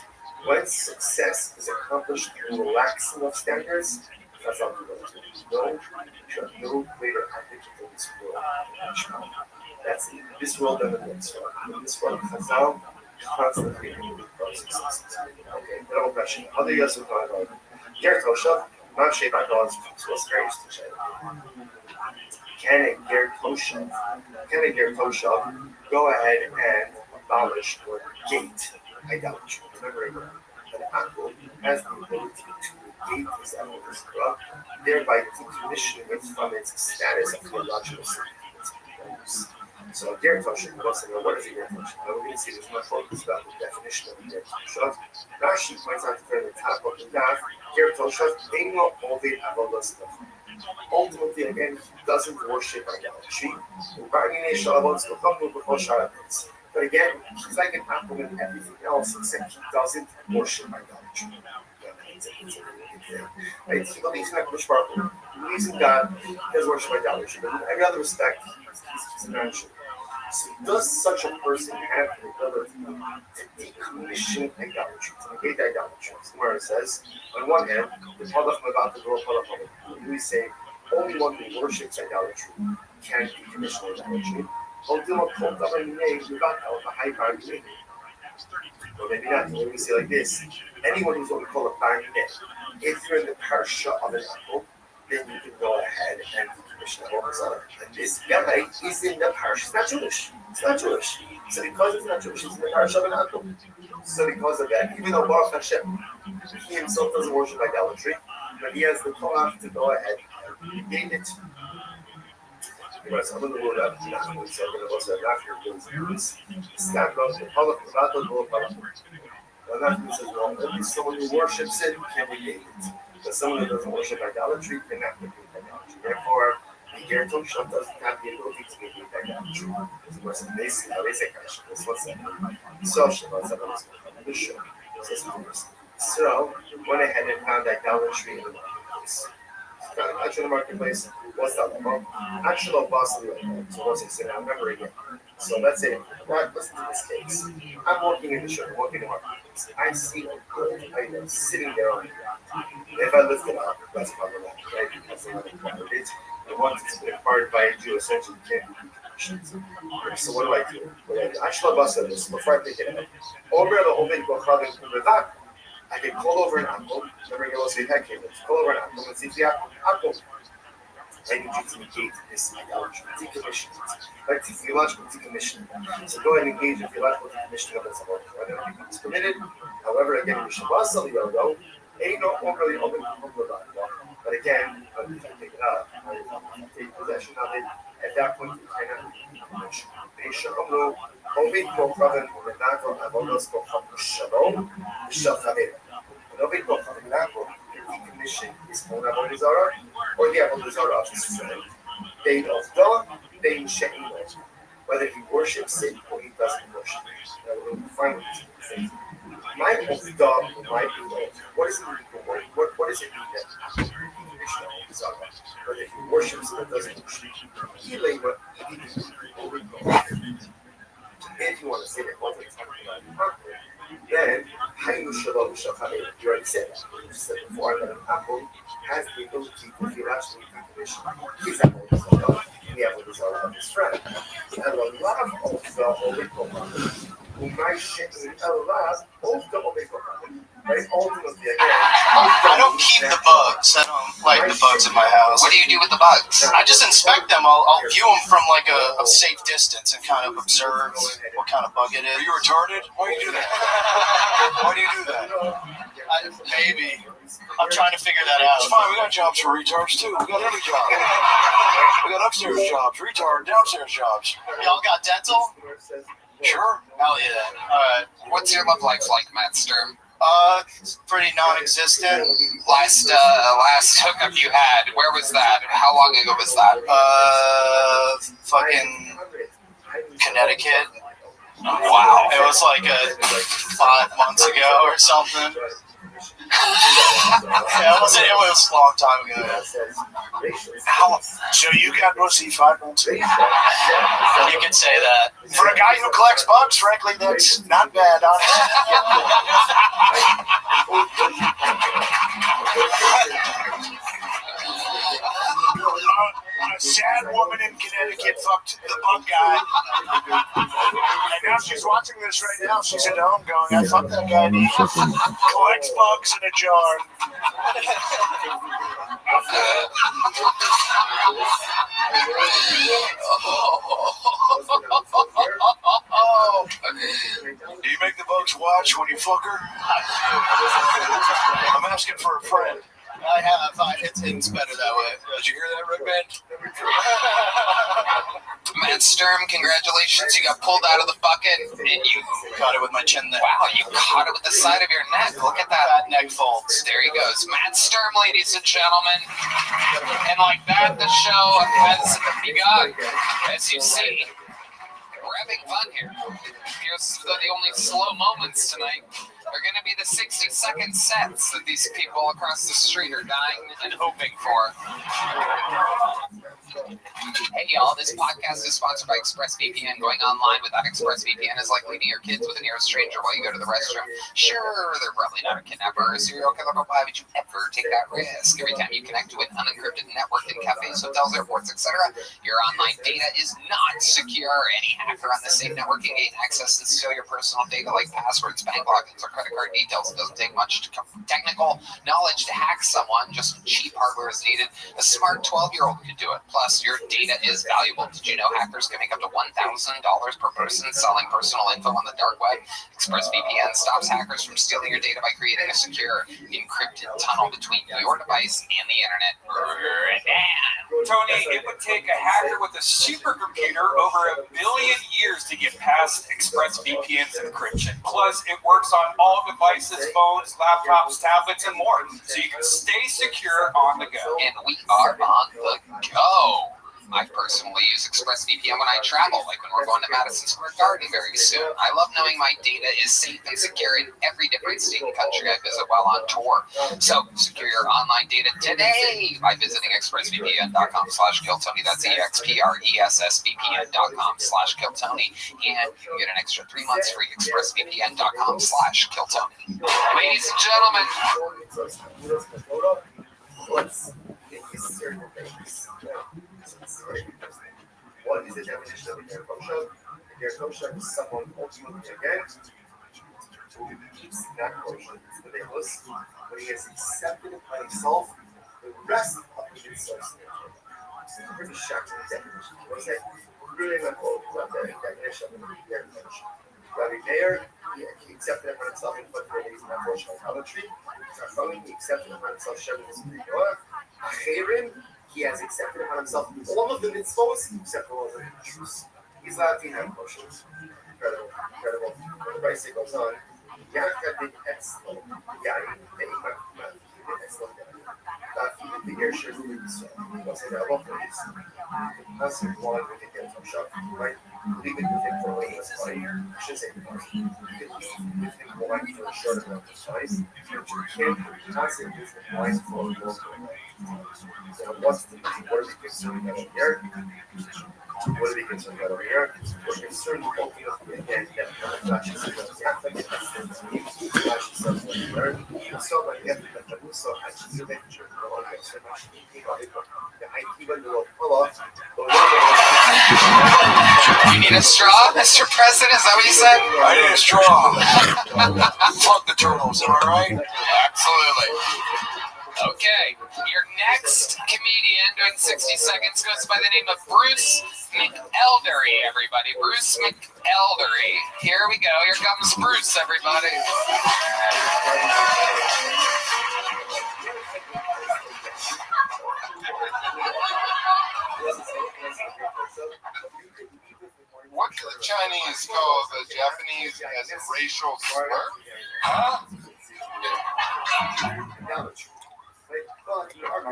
When success is accomplished through relaxing of standards, Chazal does no greater advocate in this world than Shmuel. That's in this world and the next world. In this world, Chazal constantly moving for successes. Okay, another question. Other years of God, Ger Toshav, not shaped by God's was strange to say. Can a Ger Toshav go ahead and abolish or negate idolatry? Remember, an Akko has the ability to negate his evidence, thereby decommissioning it from its status of theological significance. So Ger Toshav, wants to know what is a Ger Toshav? We're going to see this much focus about the definition of a Ger Toshav. Rashi points out at the top of the daf, Ger Toshav, Eino Ovid Avodas Nefesh. Ultimately, again, he doesn't worship idolatry. But again, he's like an apple in everything else, except he doesn't worship idolatry. Right? He believes in Hakadosh Baruch Hu. He believes in God. He does worship idolatry. But in every other respect, he's an angel. So does such a person have the ability to decommission idolatry, to negate idolatry? Where it says, on one hand, the Palach Mavat the Lord Palach, we say only one who worships idolatry can decommission idolatry. Or maybe not. Maybe we say like this: anyone who's what we call a bar net, if you're in the parsha of an apple, then you can go ahead and decommission the whole. And this guy is in the parsha. It's not Jewish. It's not Jewish. So because it's not Jewish, it's in the parsha of an apple. So because of that, even though Baruch Hashem, he himself doesn't worship idolatry, but he has the Torah to go ahead and negate it. I'm going to word up. So I'm going to also have after this. Stop goes to Palach Mavat the Lord Palach. And that says, well, only someone who worships it can negate it. But someone who doesn't worship idolatry cannot negate idolatry. Therefore, the Ger Toshav doesn't have the ability to negate idolatry. It's a basic question. This was so, went ahead and found idolatry in the marketplace. Found idolatry in the marketplace. What's that about? Actual boss. So what's it say now? Remember again. So let's say, listen to this case. I'm working in the shop, working in the marketplace. I see a gold item sitting there on the ground. If I lift it up, that's probably not right because they haven't covered it. And once it's been acquired by a Jew, essentially you can't be decommissioned. So what do? Actual boss of this, before I pick it up. Over the whole big book, I can call over an apple. Remember, you also had cables. Call over an apple and see if the apple. I need you to negate this idolatry, decommission it. Like theological decommission. So go ahead and engage in theological decommissioning of this idolatry. Whether it becomes permitted, however, again, we should also go. Ain't no really open to. But again, if you pick it up, take possession of it, at that point you cannot decommission. They should know. Ovid Kochav and Renako Avodos Kochav Shalom Shalchavim. And Ovid Kochav and Renako decommission his own Avodah Zarah or the Avodah Zarah of his friend. Bein Ovdah, Bein She'inot. Whether he worships it or he doesn't worship it. Now we're going to find it. My Ovdah, my Bein. What does it mean? What does it mean that decommission Avodah Zarah? Whether he worships it or doesn't worship it. If you want to say that both things then Hainu Shalom Shachamim. You already said that. You said before that an apple has the ability to theologically decommission his Avodah Zarah and the Avodah Zarah of his friend. And a lot of the Holy Kohanim, who might shake a lot of the Holy Kohanim. Right? Ultimately, again, I don't keep the bugs. I don't like the bugs in my house. What do you do with the bugs? I just inspect them. I'll view them from like a safe distance and kind of observe what kind of bug it is. Are you retarded? Why do you do that? Why do you do that? Maybe. I'm trying to figure that out. It's fine. We got jobs for retards too. We got every job. We got upstairs jobs, retard, downstairs jobs. Y'all got dental? Sure. Hell yeah. All right. What's your love life like, Matt Sturm? It's pretty non-existent. Last hookup you had, where was that? How long ago was that? Fucking Connecticut. Wow. It was like 5 months ago or something. Yeah, it was a long time ago. So you got pussy 5 months ago? You could say that. For a guy who collects bugs, frankly, that's not bad, honestly. A sad woman in Connecticut fucked the bug guy. And now she's watching this right now. She's at home going, I fucked that guy. Collects bugs in a jar. Do you make the bugs watch when you fuck her? I'm asking for a friend. I have. It's better that way. Did you hear that, Red Band? Matt Sturm, congratulations. You got pulled out of the bucket and you Caught it with my chin there. wow, you caught it with the side of your neck. Look at that. Neck folds. There he goes. Matt Sturm, ladies and gentlemen. And like that, the show has begun. As you see, we're having fun here. Here's the only slow moments tonight are going to be the 60-second sets that these people across the street are dying and hoping for. Hey y'all, this podcast is sponsored by ExpressVPN. Going online without ExpressVPN is like leaving your kids with a nearest stranger while you go to the restroom. Sure, they're probably not a kidnapper or a serial killer, but why would you ever take that risk? Every time you connect to an unencrypted network in cafes, hotels, airports, etc., your online data is not secure. Any hacker on the same network can gain access and steal your personal data like passwords, bank logins, or credit card details. It doesn't take much technical knowledge to hack someone. Just cheap hardware is needed. A smart 12-year-old could do it. Plus, your data is valuable. Did you know hackers can make up to $1,000 per person selling personal info on the dark web? ExpressVPN stops hackers from stealing your data by creating a secure, encrypted tunnel between your device and the internet. Tony, it would take a hacker with a supercomputer over 1 billion years to get past ExpressVPN's encryption. Plus, it works on all devices, phones, laptops, tablets, and more, so you can stay secure on the go. And we are on the go. I personally use ExpressVPN when I travel, like when we're going to Madison Square Garden very soon. I love knowing my data is safe and secure in every different state and country I visit while on tour. So, secure your online data today by visiting expressvpn.com/KillTony. That's expressvpn.com/KillTony. And you get an extra 3 months free. expressvpn.com/KillTony. Ladies and gentlemen, What is the definition of a Ger Kosher? A Ger Kosher is someone ultimately again who keeps not kosher. It's the Deus, when he has accepted by himself the rest of his source. It's a pretty shocking definition. I say, really not quote about the definition of a Ger Kosher. Rabbi Meir, he accepted it for himself and put that he's not kosher idolatry. Chachamim, he accepted it for himself, Shem is Noah. Acherim, he has accepted upon himself all of the mitzvos except for all of the Jews. He's allowed to have kosher. Incredible, incredible. When the Brisa goes on, Yachad did excellent. Yain, the Imam, did excellent. The Gershon is was in a lot of these. That's one with the Gelton shop, right? Leave it with him for when he was fine. I should say fine. You can leave with him wine for a short amount of time. You can't constantly use the wine for a long time. So what's the what are we concerned about here? What are we concerned about here? We're concerned with opening up again that flashes of the Catholic flashes of the learn. So like the so actually the lecture on the you need a straw, Mr. President? Is that what you said? I need a straw. Fuck the turtles, am I right? Absolutely. Okay, your next comedian doing 60 seconds goes by the name of Bruce McElderry, everybody. Bruce McElderry. Here we go. Here comes Bruce, everybody. What do the Chinese call the Japanese as a racial slur?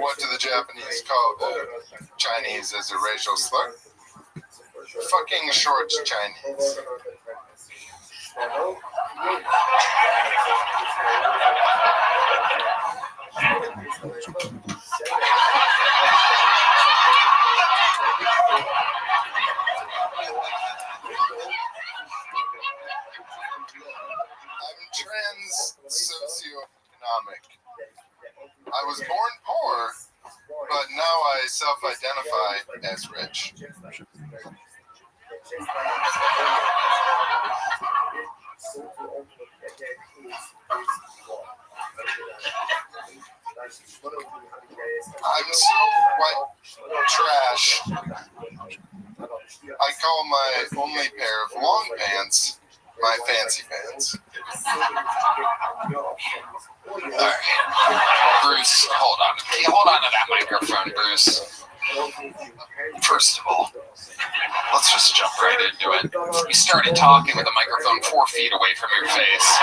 What do the Japanese call the Chinese as a racial slur? Fucking short Chinese. I'm trans-socioeconomic. I was born poor, but now I self-identify as rich. I'm so white trash. I call my only pair of long pants my fancy pants. Alright. Bruce, hold on. Hold on to that microphone, Bruce. First of all, let's just jump right into it. You started talking with the microphone 4 feet away from your face.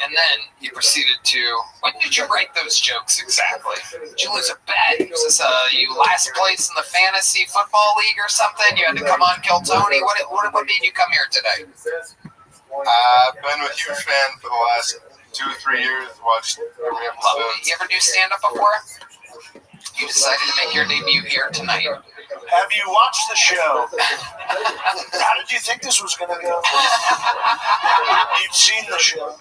And then you proceeded to, when did you write those jokes exactly? Did you lose a bet? Was this you last place in the fantasy football league or something? You had to come on Kill Tony? What made you come here today? I've been a huge fan for the last 2 or 3 years. Watched every episode. You ever do stand-up before? You decided to make your debut here tonight. Have you watched the show? How did you think this was going to go? You've seen the show.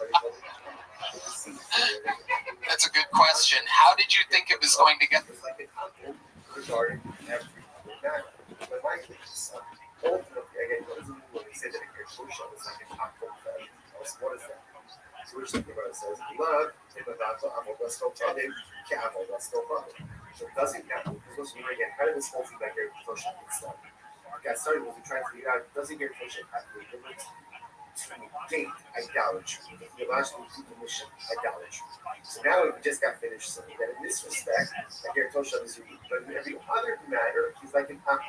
That's a good question. How did you think it was going to get? So it doesn't count because again, how did this whole thing that Gary Toshak gets started? What got started was we trying to figure out doesn't Gary Toshak have the ability to negate idolatry, theological definition idolatry. So now we just got finished saying that in this respect, that Gary Toshak is unique, but in every other matter, he's like an apple.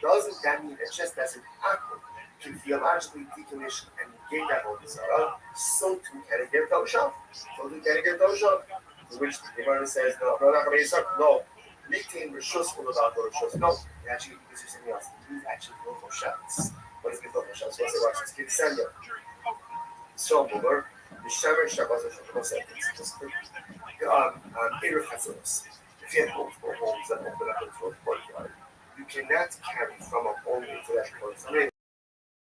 Doesn't that mean that just as an apple can theologically decommission and negate that whole desire, so too can it Gary Toshak? So too can it Gary Toshak? Which the Gemara says, no, Nicktain Rishus will about Rishus. No, actually, this is something else. He's actually Gilfo Shabbos. What is Gilfo Shabbos? What's the Russians? Kid Samuel. So, Muller, the Shammar Shabbos of Shabbos sentence. Erev Chatzos. If you have multiple homes that open up into a courtyard, you cannot carry from a home into that courtyard.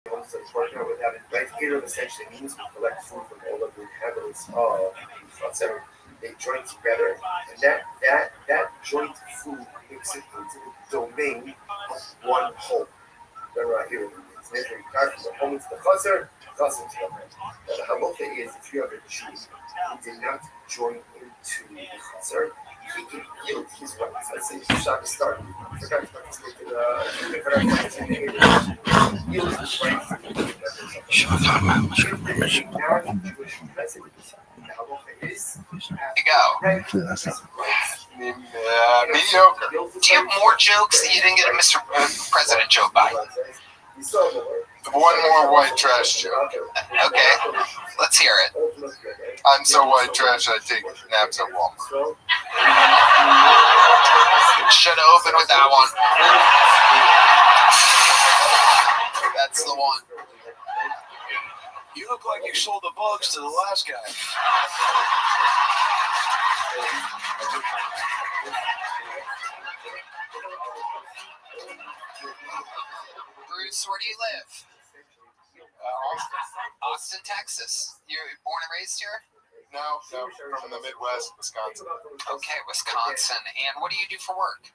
Homes to the courtyard without it. Right? Erev essentially means we collect food from all of the inhabitants of Chatzor. They join together, and that joint food makes it into the domain of one home. Then right here, it's never regarded from the home into the chaser to the home. Now the halacha is if you have a Jew who did not join into the chaser, he can yield his rights. Let's say the Shabbos started. I forgot to participate in the yield his rights to the non-Jewish residents. You go. Mediocre. Do you have more jokes that you didn't get at Mr. President Joe Biden? One more white trash joke. Okay, let's hear it. I'm so white trash I take naps at Walmart. Should have opened with that one. That's the one. You look like you sold the bugs to the last guy. Bruce, where do you live? Austin, Texas. You're born and raised here? No, from the Midwest, Wisconsin. Okay, Wisconsin. And what do you do for work?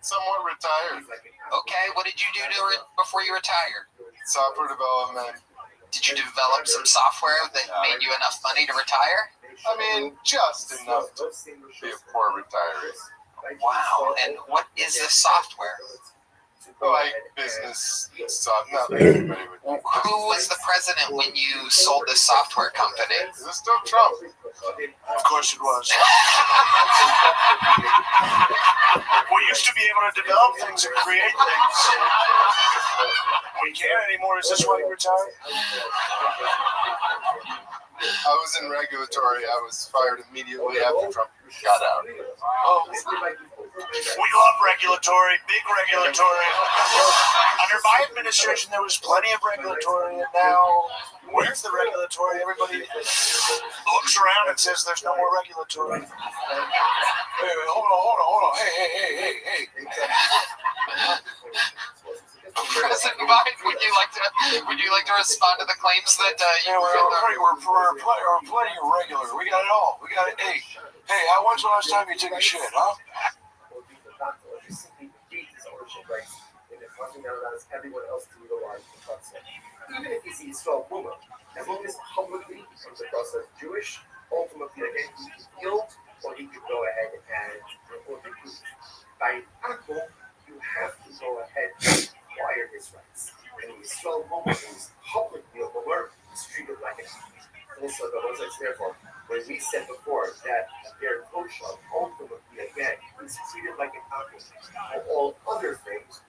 Somewhat retired. Okay, what did you do before you retired? Software development. Did you develop some software that made you enough money to retire? I mean, just enough to be a poor retiree. Wow. And what is this software? Like business stuff, not everybody would. Who was the president when you sold this software company? Is this still Trump? Of course it was. We used to be able to develop things and create things. We can't anymore. Is this why you retired? I was in regulatory. I was fired immediately after Trump got out. Oh. We love regulatory, big regulatory. Under my administration, there was plenty of regulatory, and now, where's the regulatory? Everybody looks around and says there's no more regulatory. Wait, hold on. Hey. President Biden, would you like to respond to the claims that you we're plenty regular. We got it all. We got it. Hey, when's the last time you took a shit, huh? Everyone else to utilize the concept. Even if he sees Yisrael Puma, as long as publicly he comes across as Jewish, ultimately again he could yield or he could go ahead and report the truth. By Akko, you have to go ahead and acquire his rights. And Yisrael Puma is publicly a Gomer, is treated like an also the ones that's therefore when we said before that their kosher ultimately again is treated like an apple for all other things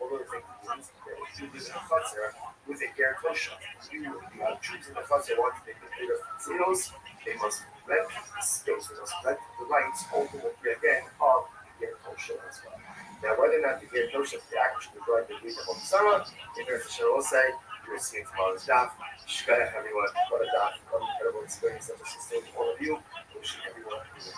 means that you do the chutzner with a ger kosher. You choosing the chutzner want to make the bigger zeros, they must rent the space, they must rent the rights ultimately again of the ger kosher as well. Now whether or not the ger kosher is actually going to be the Sarah, the ger kosher will say you're seeing tomorrow's daf. Shkaya everyone, what a daf, what an incredible experience that was sustained all of you. Wishing everyone a good day.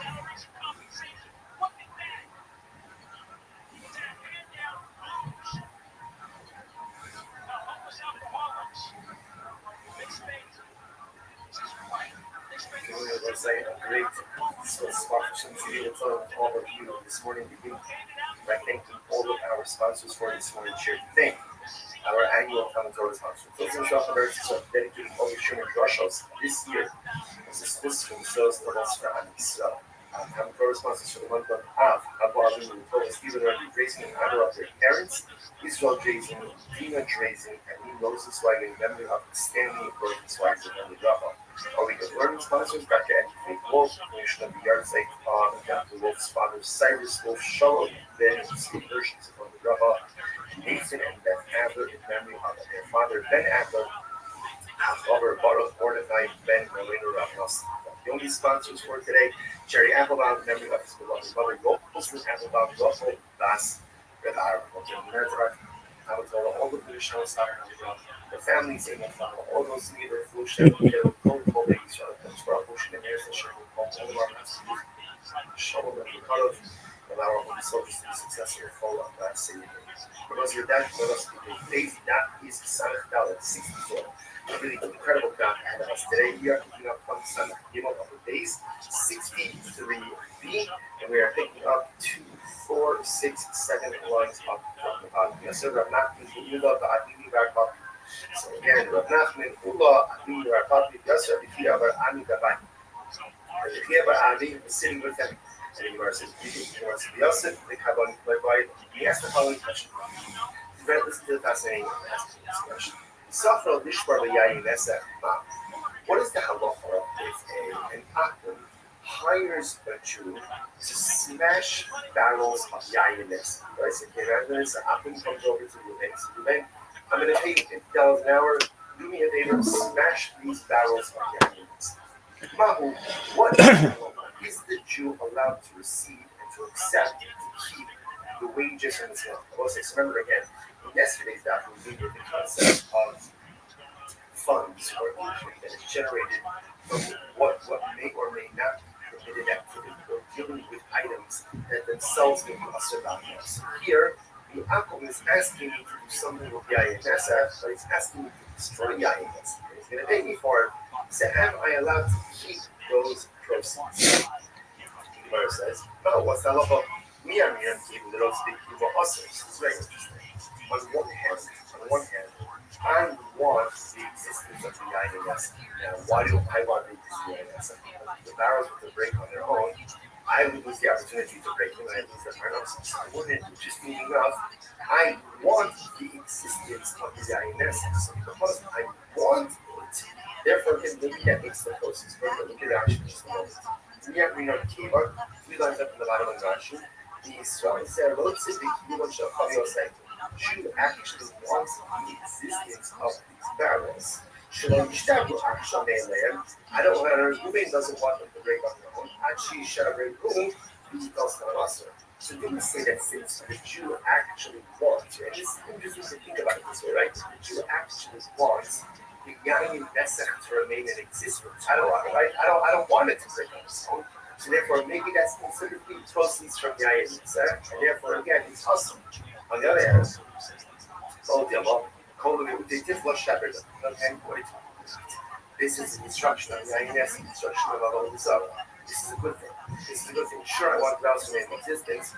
Let's say a great sponsorship video to all of you this morning. Begin by thanking all of our sponsors for this morning share today. Our annual Talmud sponsor. Closing shop verses of dedicated all the Schumann Drushos this year. This is this from sales to us for Anis. Talmud sponsors for the month of Av. Abu Abu and Tola Stephen are raising in honor of their parents, Israel Jason, Dina Drazen, and Lee Moses Wagon, memory of Stanley Gordon Swags and Henry Rafa. Our week of learning sponsors, Dr. Anthony Wolf, Nation of the Yard Site, Dr. Wolf's father, Cyrus Wolf, Shalom, Ben, and Steve versions of the Rafa. Nathan and Beth Adler in memory of their father, Ben Adler, Robert Baruch, Mordecai, Ben, Melina Ramos. The only sponsors for today, Jerry Applebaum, in memory of his beloved mother, Goldstein Applebaum, Russell, Das, Red Iron, all the British house, the families in the family, all those leaders, Lucian, all the babies, Lucian, and there's the Sherman, all of our messages, Shalom, and Ricardo, allow our own soldiers to be successful and follow up that same day. Because your dad, let us be faith, that is $64. A really incredible crowd ahead of us today. We are picking up from Sun Gimel of the base 63B, and we are picking up 2, 4, 6, 7 lines up from the bottom. Yes, sir, Rav Nachman, Ula, Ba'adini, Barkop. So again, Rav Nachman, Ula, Adini, Barkop, yes, sir, if you have an Ani Gabai. And if you have an Ani, you're sitting with them. And you are saying, Yosef, they have on by he asked the following question. Listen to the fascinating question. Safra Lishbar Yayin Nesa. What is the halacha if an Akum hires a Jew to smash barrels of Yayin Nesa? I said, Akum comes over to Ruben. I'm going to pay you $50 an hour. Do me a favor, smash these barrels of Yayin Nesa. Mahu, what is the Jew allowed to receive and to accept to keep the wages in this month? Well, remember again, in yesterday's document, we did the concept of funds or income that is generated from what may or may not be permitted activity or dealing with items that themselves may be usher values. Here, the Akum is asking me to do something with Yayin Nesa, but he's asking me to destroy Yayin Nesa. He's going to pay me for it. So am I allowed to keep those proceeds? The Gemara says, "Oh, what's the halacha? Miyam keep little speak people also." This is very interesting. On one hand, I want the existence of the INS. Now, why do I want the existence of the INS? The barrels with the break on their own, I would lose the opportunity to break them and I lose the prognosis. I wouldn't, just meaning enough. I want the existence of the INS. So because I want it, therefore, maybe that makes the process. But look at action just a moment. We know Kiva, 3 lines up in the bottom of Rashi. The Israel said, "Lo tzibik yuvan shachar yosef." Should actually want the existence of these barrels. Should I I don't want to. Ruben doesn't want them to break on their own. Actually, Shabbat Ruben, he tells Kalamasa. So didn't say that since the Jew actually wants, and this is just to think about it this way, right? The Jew actually wants the Yain Nesach to remain in existence. I don't want it, right? I don't want it to break on its own. So therefore, maybe that's considered the proceeds from Yain Nesach, and therefore, again, it's awesome. On the other hand, they did what shepherd. Okay, this is the instruction of the INS, the instruction of Allah. This is a good thing. This is a good thing. Sure, I want Raus to remain in existence.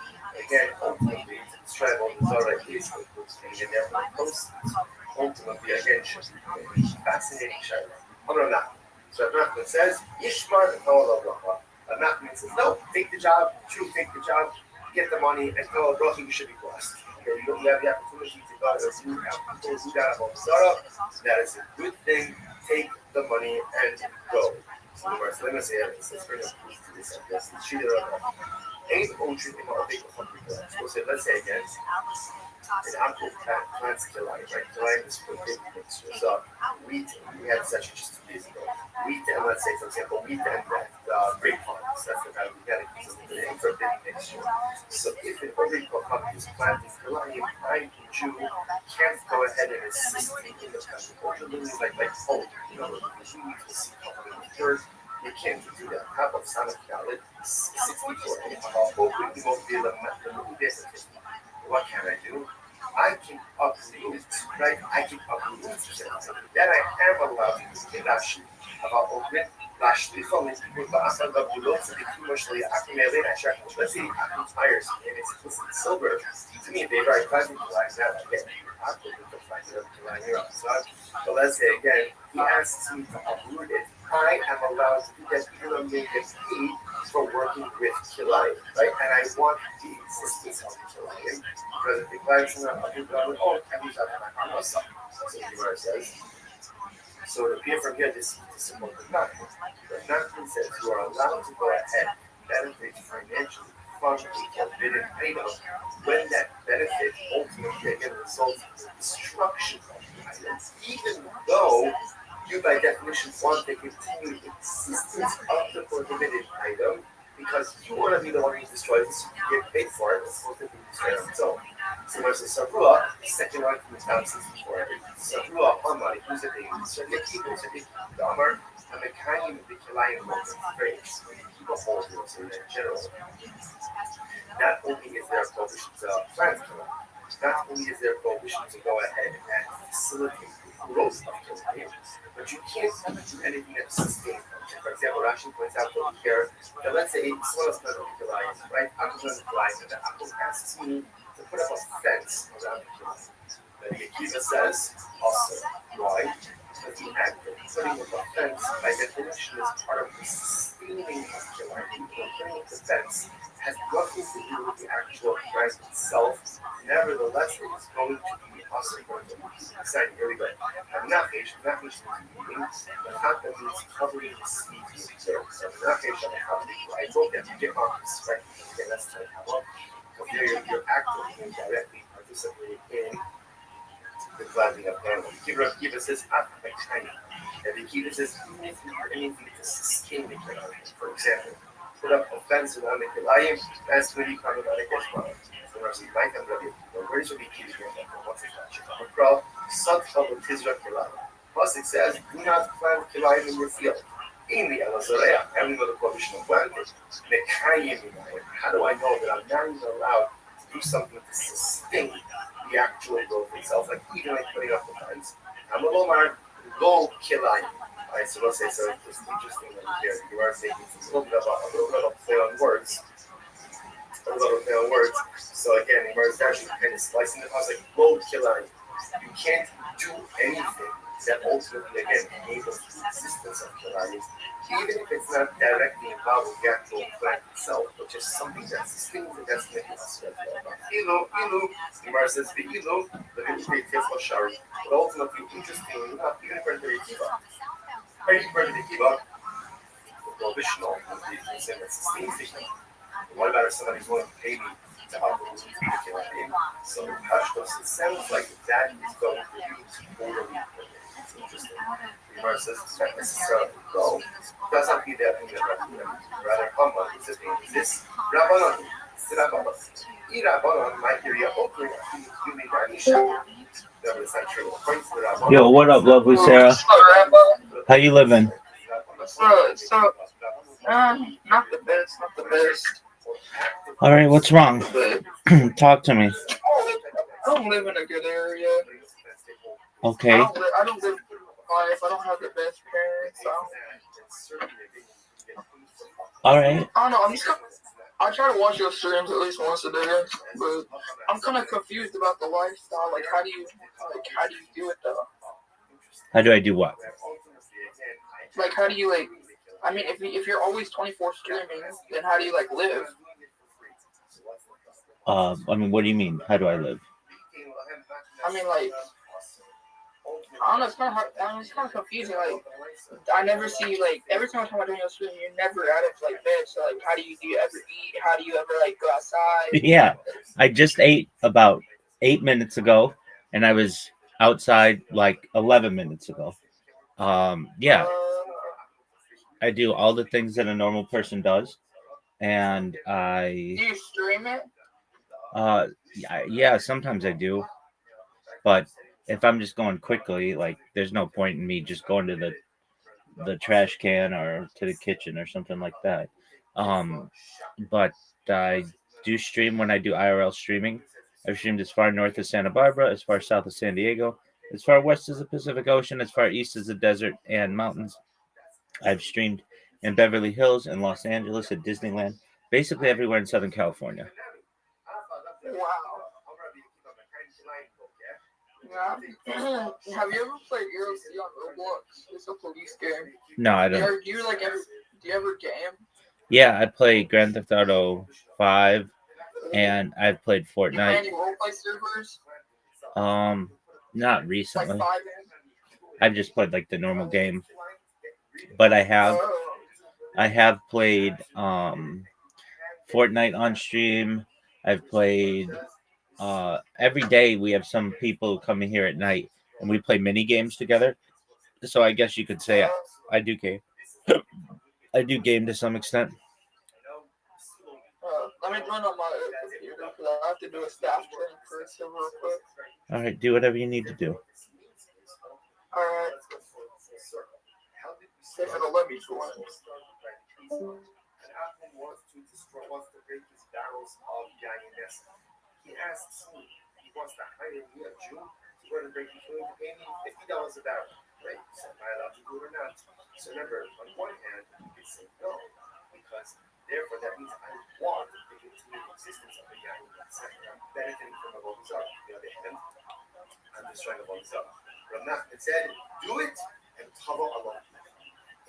Again, ultimately, to destroy all the Zara is a good thing, and therefore the proceeds, ultimately, again, should be fascinating Shaila. Other than that, so Nachman says, Yishmar and Kawal Allah. Nachman says, no, take the job, take the job, get the money, and Kawal Allah, you should be blessed. Okay, you have the opportunity to go to the root out, that is a good thing. Take the money and go. So the verse, let me say it. Let's bring up to this sentence. Ain't ocean in our big country. So let's say again, an apple plants July, right? July is for big mixture. So wheat, we had a session just 2 days ago. Wheat and let's say, for example, wheat and grapevines. That's the kind of organic thing for big mixture. So if an original company is planting July, I, Jew, can't go ahead and assist in the country. Ultimately, like fold, you know, we need to see company. You can't do that. How about Sonic Khaled? 64. What can I do? I can uproot, right? I can uproot that I am allowed to do Rashi about open Rashi. Let's say Akon tires and it's silver. To me, they very classified that again. But let's say again, he asks me to uproot it. I am allowed to do that even make a fee for working with Kilayim, right? And I want the existence of Kilayim because if the clients are not uprooted on their own, can be done on my side. That's what the Gemara says. So to appear from here, this is support the Nachman. The Nachman says you are allowed to go ahead and benefit financially from a forbidden item when that benefit ultimately again results in the destruction of the item, even though you by definition want the continued existence of the prohibited item because you want to be the one who destroys it, so you get paid for it, it's supposed to be destroyed on its own. So there's a Sarua, the second one from the town 64. Sarua, Amari, who's a big, so the key who's a big Damar, and the kind of the Kilayim words of phrase, keep a hold of it in general. Not only is there a prohibition to plant Kilayim, not only is there a prohibition to go ahead and facilitate the growth of Kilayim, but you can't do anything that's sustainable. For example, Rashi points out over here that let's say someone else does Kilayim, right? I'm going to Kilayim, and the Apple asks me to put up a fence around the Kilayim. The Akiva says also, why? Because the act of putting up a fence, by definition, is part of the sustaining of Kilayim. Putting up the fence has nothing to do with the actual plant itself. Nevertheless, it is going to be also going to be decided. Here we go. Nafish means eating. The fact that means covering the seed with dirt. So nafish on the covenant. I told them to get on this, right? Okay, let's tell you how. Because you're actively directly participating in the planting of animals. The Kiva says, I'm like tiny. And the Kiva says, even if you do anything to sustain the Kilayim, for example, put up a fence around the Kilayim, that's when you come about it as well. So Rashi, like I'm ready. Where is your Kiva going? What's it called? A crowd, Sat of Tizra Kilayim. Plus it says, do not plant Kilayim in your field. In the Alazareya, having the prohibition of planting, how do I know that I'm not even allowed to do something to sustain the actual growth itself, like even like putting up the fence? I'm a Lomar, go Kilayim. Alright, so let's say, so it's interesting that here you are saying it's a little bit of a play on words. A little play on words. So again, the words actually kind of slicing it. I was like, go Kilayim. You can't do anything that ultimately, again, enables the existence of Kiranis, even if it's not directly involved with the actual plant itself, but just something that sustains it, that's making us Ilu, the Gemara says, the Ilu, the Vimshri Tesla Shari, but ultimately, interestingly enough, even if we're going to give up, or even if we're going to give up, the prohibitional, the same that sustains it. What about if somebody's willing to pay me to help them to communicate my name? So, Hashtos, it sounds like that is going to be totally it's interesting. The Gemara says it's not necessarily go. It does not be that thing that rather humble. It's a thing. Is this Rabbanon? It's Rabbanon. Rabbanon might hear you open. You may not be sure. No, but it's not true. According to the Rabbanon. Yo, what up, lovely Sarah? How you living? So, not the best, not the best. All right, what's wrong? Talk to me. I don't live in a good area. Okay. I don't live life. I don't have the best parents. All right. I don't know. I try to watch your streams at least once a day, but I'm kind of confused about the lifestyle. Like, how do you do it though? How do I do what? Like, how do you like? I mean, if you're always 24 streaming, then how do you like live? I mean, what do you mean? How do I live? I mean, like, I don't know. It's kind of hard. I mean, it's kind of confusing. Like, I never see like every time I'm doing your stream, you're never out of like bed. So like, how do you ever eat? How do you ever like go outside? Yeah, I just ate about 8 minutes ago, and I was outside like 11 minutes ago. Yeah, I do all the things that a normal person does, and Do you stream it? Yeah, sometimes I do, but if I'm just going quickly, like, there's no point in me just going to the trash can or to the kitchen or something like that. But I do stream when I do IRL streaming. I've streamed as far north as Santa Barbara, as far south as San Diego, as far west as the Pacific Ocean, as far east as the desert and mountains. I've streamed in Beverly Hills and Los Angeles, at Disneyland, basically everywhere in Southern California. Wow. Yeah. Have you ever played ERC on Roblox? It's a police game. No, I don't. Do you ever game? Yeah, I play Grand Theft Auto 5, and I've played Do you play Fortnite. any roleplay servers? Not Like recently. 5 I've just played like the normal game, but I have played Fortnite on stream. I've played every day. We have some people coming here at night, and we play mini games together. So I guess you could say I do game. I do game to some extent. Let me join on my computer because I have to do a staff training first real quick. All right, do whatever you need to do. All right. See if it'll let me join. He asks me, he wants to hire me, a Jew, to go and break his food to pay me $50 a barrel. Right? So am I allowed to do it or not? So remember, on one hand, you could say no, because therefore that means I want the continued existence of the guy that's benefiting from the Avodah Zarah. On the other hand, I'm just trying to Avodah Zarah. Ramnach said, do it and cover Allah.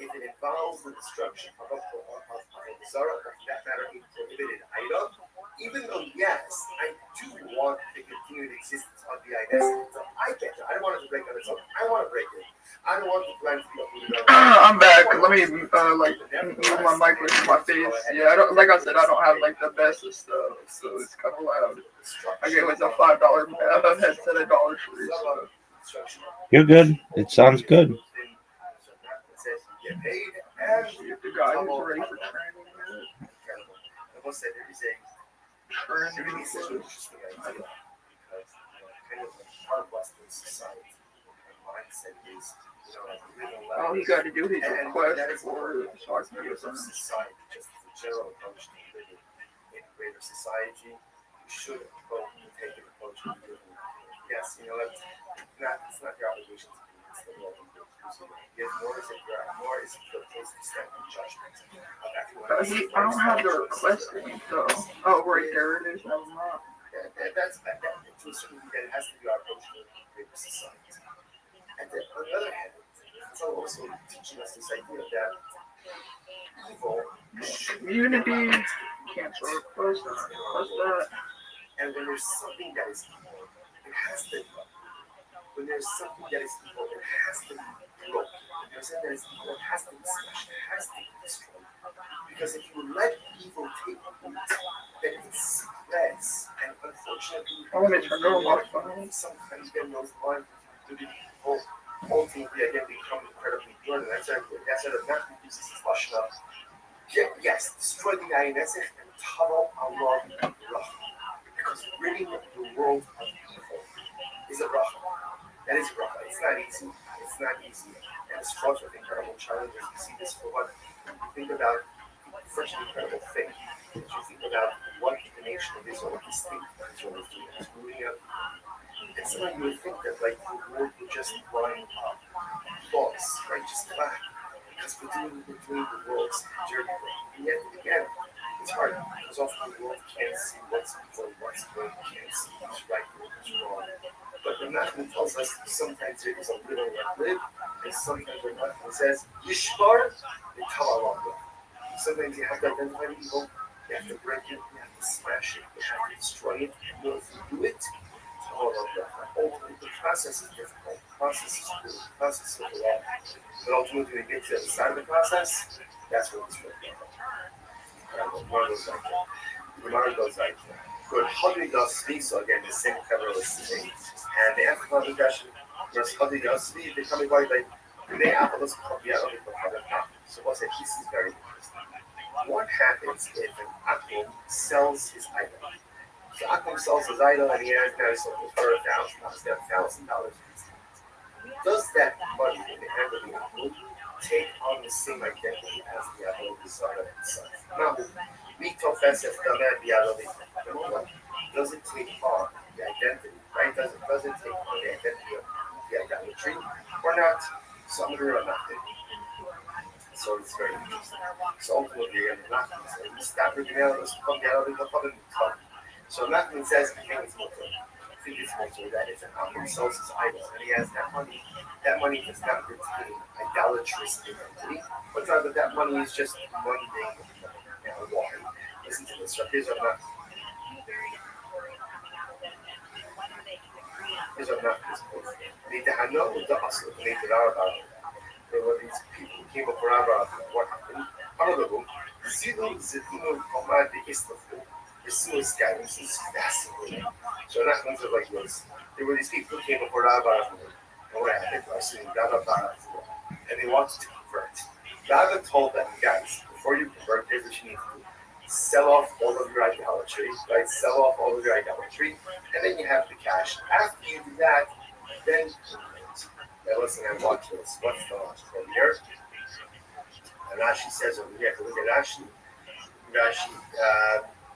If it involves the destruction of Avodah Zarah, or for that matter, a prohibited item, even though, yes, I do want the continued existence of the identity. So I get it. I don't want it to break on its own. I want to break it. I don't want the plan to be I'm back. Let me move my mic with my face. Yeah, I don't. Like I said, I don't have like the best of stuff, so it's kind of loud. I gave it a $5 headset at Dollar Tree. So. You're good. It sounds good. The guy who's ready for training. All he got to do is request for so I can get some. General approach to living in greater society, you should go and take an approach to living. Yes, it's not your obligation to be, it's the law. Yes, nor is it your place to stand in judgment of everyone. I don't have the request link though. Oh, right there it is. That's to a certain degree, that has to be our approach to greater society. And then, on the other hand, it's also teaching us this idea that evil Unity, cancel, close that. And when there's something that is evil, it has to be. When there's something that is evil, it has to be broken. When there's something that is evil, it has to be smashed. It has to be destroyed. Because if you let evil take root, then it spreads. And unfortunately, sometimes then those blind people ultimately again become incredibly blunt. And that's why the method uses this lashon of yes, destroy the INS and tunnel along the rough. Because ridding the world of evil is a bracha. That is a bracha. It's not easy. It's not easy. And it's fraught with incredible challenges. You see this for what you think about first incredible thing. That you think about what the nation of Israel, what the state of Israel is doing. It's rooting out. And sometimes you would think that like the world would just line up laws, right? Just clap. Because we're doing the world's dirty work. And yet again, it's hard because often the world can't see what's evil, what's good, can't see what's right, what's wrong. But the Matthew tells us sometimes it is a little live, and sometimes the Matthew says, Yishbar, the Talalamba. Sometimes you have to identify the evil, you have to break it, you have to smash it, you have to destroy it, and if you do it, Talalamba. Ultimately, the process is difficult, the process is good, the process is long. But ultimately, when you get to the other side of the process, that's what it's really about. One goes like that. The Gemara goes like that. Good. Chadi does speak, so again, the same federalist thing. And the answer to the question, whereas Chadi does speak, they come quite like, they have a list of the other people. So what's that? This is very interesting. What happens if an Akum sells his idol? So Akum sells his idol and he has now sold it for $1,000. Does that money in the hand of the Akum take on the same identity as the idol design of itself? Now, we confess if the idol does it take on the identity, right? Does it take on the identity of the idolatry or not? Some agree or nothing. So it's very interesting. So ultimately, nothing says, stop reading out, let's come down, let's come in. So nothing says, I think it's more that if an Akum sells his idol and he has that money does not retain idolatrous identity, but rather that money is just mundane water. Listen to this, here's what not. Here's what not this book. There were these people who came up around what happened. Another book, Zidon Zidino Omar de Istafu. This is fascinating. So that means like this. There were these people who came up around and what happened was and they wanted to convert. Rabbi told them, guys, before you convert, here's what you need to do. Sell off all of your idolatry, right? Sell off all of your idolatry, and then you have the cash. After you do that, then now listen and watch this. What's the last over here? And Rashi says over here, look at Rashi,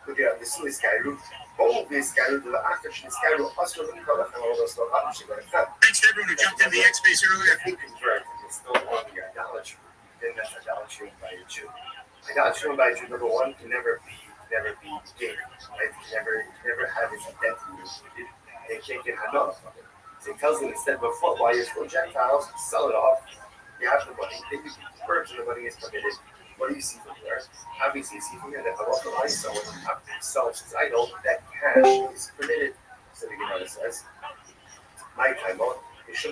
look at the Suez Skyru. All this Skyru, the Akash Skyru, also the Nicola and all those stuff. Thanks to everyone who jumped into the X Space earlier. If you convert, it's still only idolatry. Then that's idolatry by a Jew. Idolatry by a Jew, number one, can never be gay. Right? Can never have his identity. They can't get enough of it. So he tells them instead of a foot, while you're still Gentiles, sell it off. You have the money. Then you convert, and the money is committed. What do you see from there? Obviously, you see from here that Allah sells his idol, that cash is permitted. So the Gemara says, my time on. Let's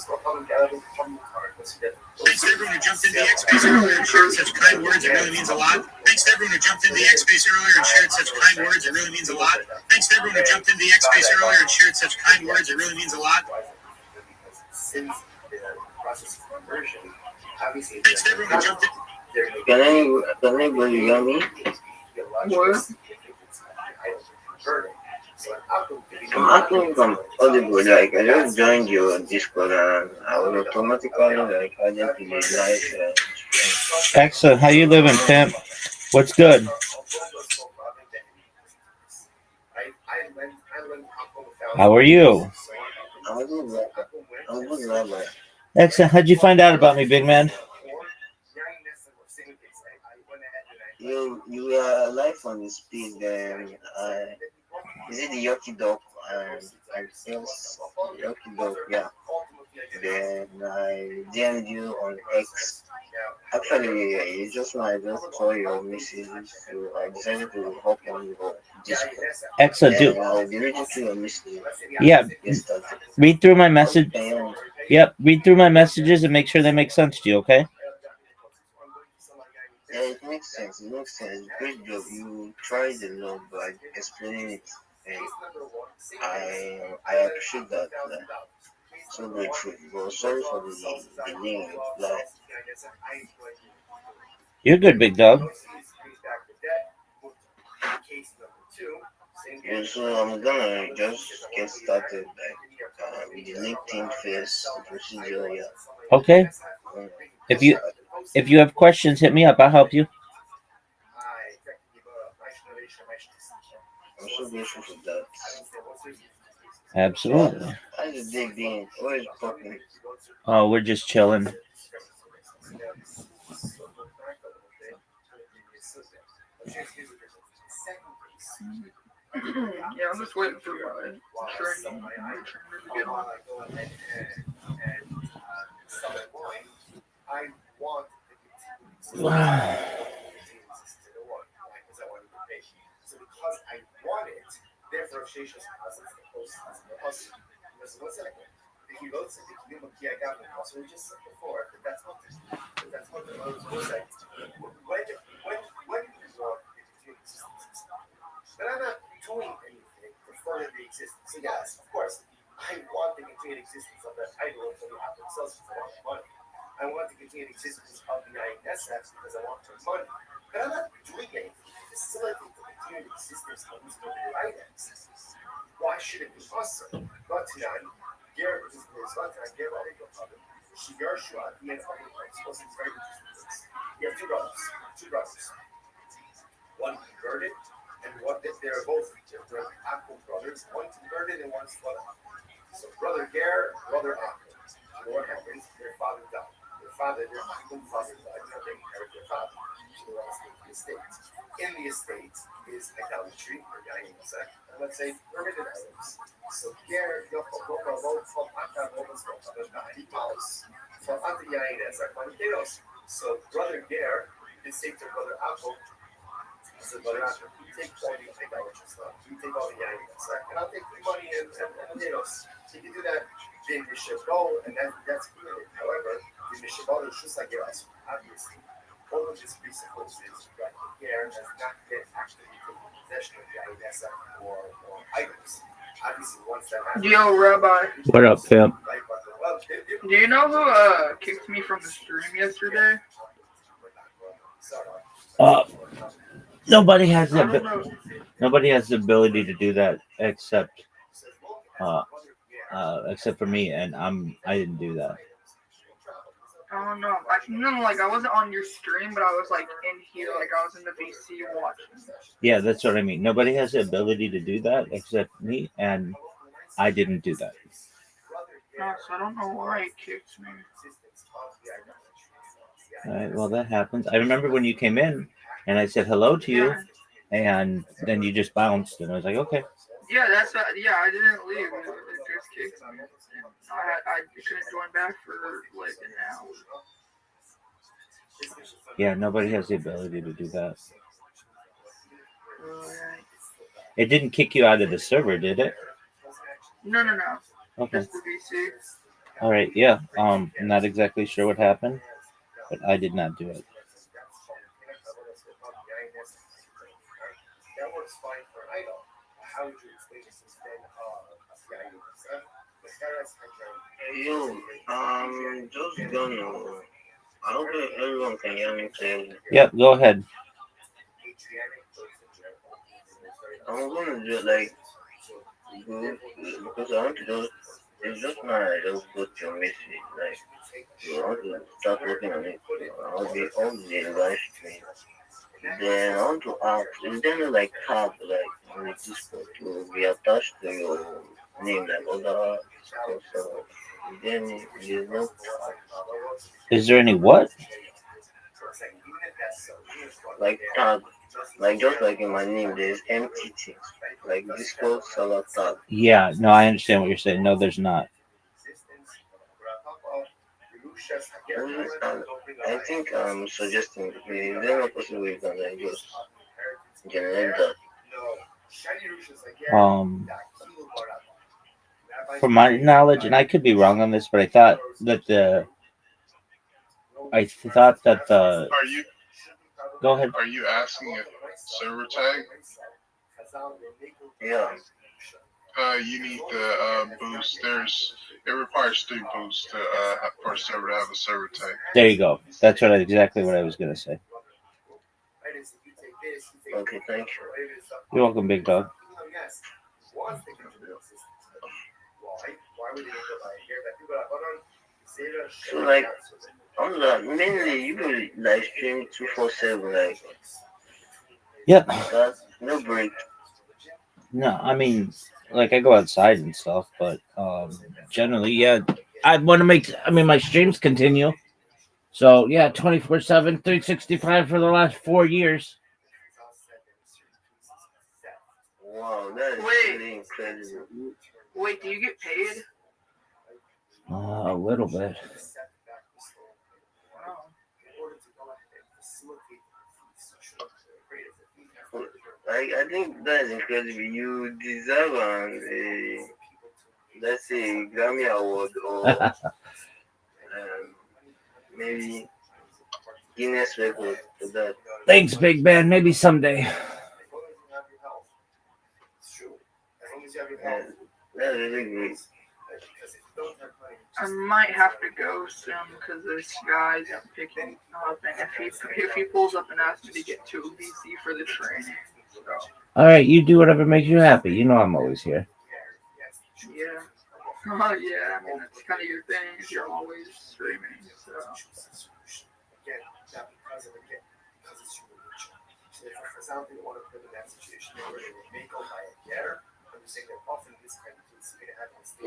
go come and gather the card. Let's see that. Thanks to everyone who jumped into the X Space earlier and shared such kind words. It really means a lot. Thanks to everyone who jumped into the X Space earlier and shared such kind words. It really means a lot. Thanks to everyone who jumped into the X Space earlier and shared such kind words. It really means a lot. Since the process of conversion, obviously, thanks to everyone who jumped in. Can I hear me? What? I'm asking from Audible, like I just joined your Discord and I will automatically like added to the live. Excellent. How you living, Pimp? What's good? How are you? I'm good, Rabbi. Excellent. How'd you find out about me, big man? You were live on the speed. Is it the Yoki Dog I just lucky dog, yeah. Then I DM'd you on X. Actually, you just I just saw your messages, so I decided to hop on your Discord. Excellent. And I'll be reading through your messages. Yeah. Yesterday. Read through my message. And Yep. Read through my messages and make sure they make sense to you. Okay. yeah, it makes sense. It makes sense. Great job. You tried a lot by explaining it, and I appreciate that. So grateful. But sorry for the delay in reply. You're good, big dog. Yeah, so I'm gonna just get started with the LinkedIn first the procedure. Yeah. Okay. Um, If you have questions, hit me up. I'll help you. I'm so grateful for that. Absolutely. How's the day been? Where is popping? Oh, we're just chilling. Yeah, I'm just waiting for my training to get on. Yo, Rabbi. What up, pimp? Do you know who kicked me from the stream yesterday? Nobody has I the don't know. nobody has the ability to do that except for me, and I didn't do that. I don't know. I wasn't on your stream, but I was like in here, like I was in the VC watching. Yeah, that's what I mean. Nobody has the ability to do that except me, and I didn't do that. No, so I don't know why it kicked me. All right, well, that happens. I remember when you came in, and I said hello to you, and then you just bounced, and I was like, okay. Yeah, that's what. Yeah, I didn't leave. It just kicked me. I couldn't join back for like an hour. Yeah, nobody has the ability to do that. Right. It didn't kick you out of the server, did it? No. Okay. Just the VC. All right. Yeah. I'm not exactly sure what happened, but I did not do it. Yo, just gonna. I hope everyone can hear me clearly. Yep. Go ahead. I'm gonna just like go because I want to just. It's just not I just go to your message like you want to start working on it. I'll be on the live stream. Then I want to ask, is there no like tab like on the Discord to be attached to your name like other stuff? Is there any what? Like tab Like just like in my name, there's MTT, like Discord Salah Tab. Yeah, no, I understand what you're saying. No, there's not. I think I'm suggesting is there no possible way you can like just generate that? From my knowledge, and I could be wrong on this, but I thought that the Are you go ahead. are you asking a server tag? Yeah. You need the boost. It requires 3 boosts to for a server to have a server tag. There you go. That's exactly what I was gonna say. Okay, thank you. You're welcome, big dog. So like on that mainly you will live stream 247 like Yep. that, no break. No, I mean, like I go outside and stuff, but generally, yeah, I want to make. I mean, my streams continue, so yeah, 24/7, 365 for the last 4 years. Wow, that is really incredible. Wait, do you get paid? A little bit. I think that is incredible. You deserve let's say Grammy Award or maybe Guinness record for that. Thanks, big man. Maybe someday. Yeah, that's really great. I might have to go soon because this guy's picking up, and if he pulls up and asks me to get to BC for the training. So. All right, you do whatever makes you happy. You know I'm always here. Yeah. Oh yeah, I mean that's kind of your thing. You're always streaming. So.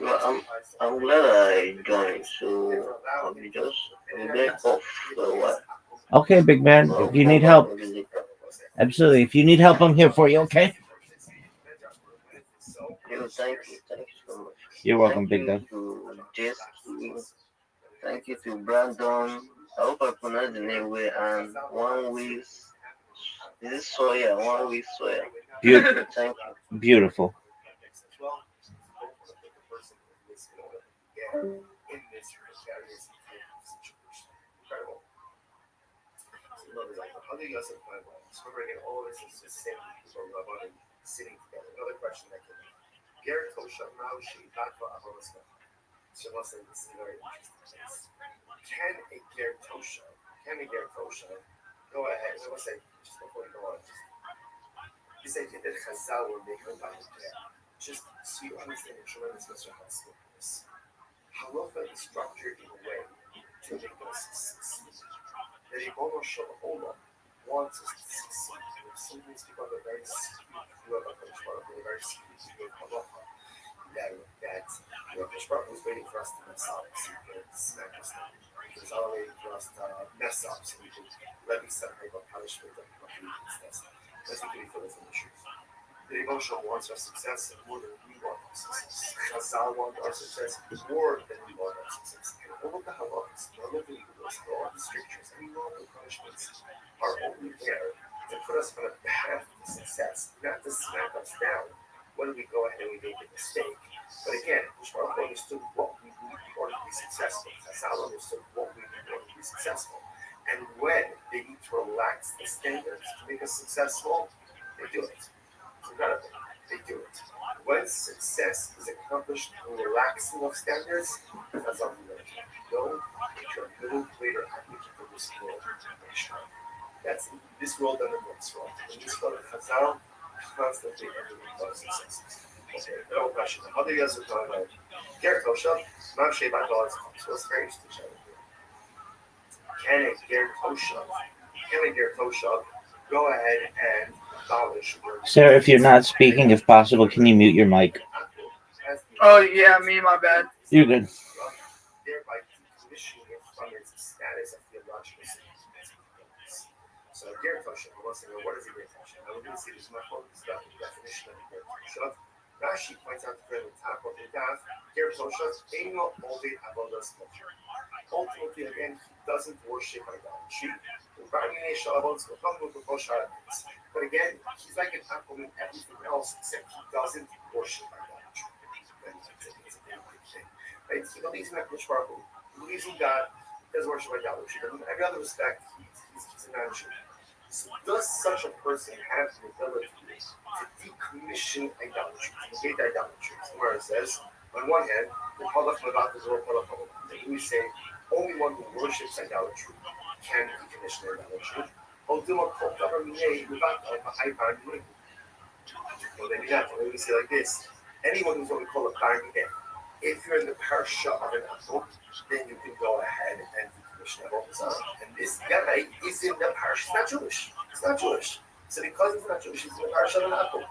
Well, I'm glad I joined, so I'll be off for a while. Okay, big man. If you need help, absolutely. If you need help, I'm here for you. Okay. Thank you so much. You're welcome, big dog. Thank you to Brandon. I hope I pronounced the name well. And One Way. Is it Soya? One Way Soya. Beautiful. Thank you. Beautiful. Sitting together. Another question that came in. Garrett Kosha, Maushi, Bakva, Ahoroska. So let's say this is a very interesting case. Can a Garrett Kosha go ahead? So let's say, just before we go on, you say that Chazal will make her by just so you understand the tremendous Mr. This. Halacha is structured in a way to make us succeed. That a Bono Shalom wants us to succeed. Some of these people are very skewed. Very skewed halacha. That Rothschild was waiting for us to mess up, so he could smack us down. He was all waiting for us to mess up, so we could Rabbi said about punishment and that's the beauty for this in the truth. The emotional wants our success more than we want our success. Chazal wants our success more than we want our success. And all of the halachas, all of the rules, all of the strictures, and all of the punishments are only there to put us on a path to success, not to smack us down when we go ahead and we make a mistake. But again, Shmuel understood what we need in order to be successful. Chazal understood what we need in order to be successful. And when they need to relax the standards to make us successful, they do it. Incredible. They do it. When success is accomplished through relaxing of standards, that's all we learn. Go make your little greater advocate for this world. That's this world and the next world. In this world, Chazal constantly everything about success. Okay, no question. The other guys are talking about Garrett Kosha, Mount Sheba Dollars. So let's very interesting each other. Can a Garrett Kosha go ahead and abolish? Sarah, if you're not speaking, if possible, can you mute your mic? Oh yeah, me, my bad. You're good. Thereby decommissioning it from its status of theological significance. So Garrett Kosha wants to know what is he going to we're going to see this much more stuff in the definition of Ger Toshav. Rashi points out the top of the daf, Ger Toshav, Eino Ovid Avodas Moshe. Ultimately, again, he doesn't worship idolatry. But again, he's like an apple in everything else, except he doesn't worship idolatry. It's a very big thing. Right? He believes in Akadosh Baruch Hu. He believes in God. He doesn't worship idolatry. But in every other respect, he's a non-Jew. So does such a person have the ability to decommission idolatry, to negate idolatry? Somewhere it says, on one hand, the Palach Mavat is all Palach Mavat. We say only one who worships idolatry can decommission idolatry. Well, maybe not. Maybe we say like this: anyone who's what we call a bargain, if you're in the parsha of an apple, then you can go ahead and decommission it. And this guy is in the parsha. He's not Jewish. He's not Jewish. So because he's not Jewish, he's in the parsha of an apple.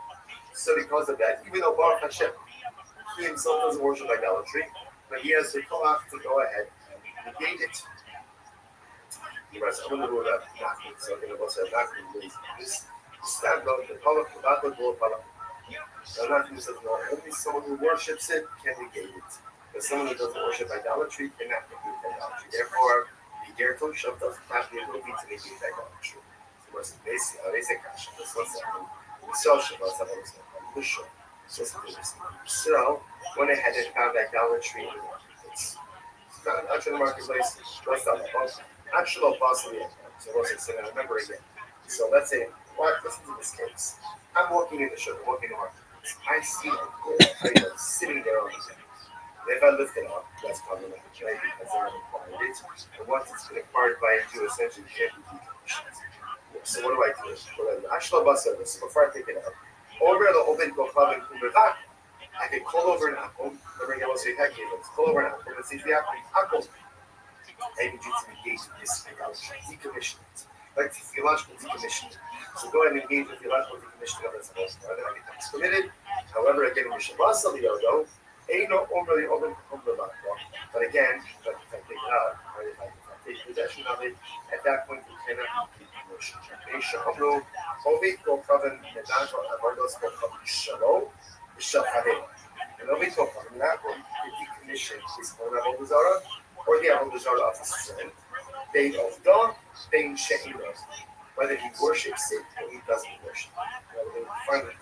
So because of that, even though Baruch Hashem, he himself doesn't worship idolatry, but he has the koach to go ahead and negate it. I'm going to go that knocking, so I'm going to go say knocking this stand on the Palach, not the Lord Palach. So knocking says no, only someone who worships it can negate it. But someone who doesn't worship idolatry cannot negate idolatry. Therefore, the Ger Toshav doesn't have the ability to negate idolatry. So what's the basic? Basic action. This was so went ahead and found idolatry. It's not actually the marketplace. What's that? Actual possibly. So what's it saying? Remember again. So let's say, listen to this case. I'm walking in the shop, I'm walking in the marketplace. I see a gold item sitting there on the ground. If I lift it up, that's problematic, right? Because I'm not acquired it. And once it's been acquired by a Jew, essentially can't be decommissioned. So what do I do? Actual service. Before I take it out, I can call over an apple. Remember, I will say, heck, call over an apple and say to the apple. I need you to engage with this idolatry, decommission it. Like theological decommission. So go ahead and engage with theological decommission of it. Then it becomes permitted. However, again, we should lost the yodo. But again, if I take it out, or if I take possession of it, at that point we cannot complete commission. And Ovid Kochav, that one, the decommission is on Avodah Zarah, or the Avodah Zarah of his friend, Bein Ovda, Bein She'inah. Whether he worships it or he doesn't worship it. Finally,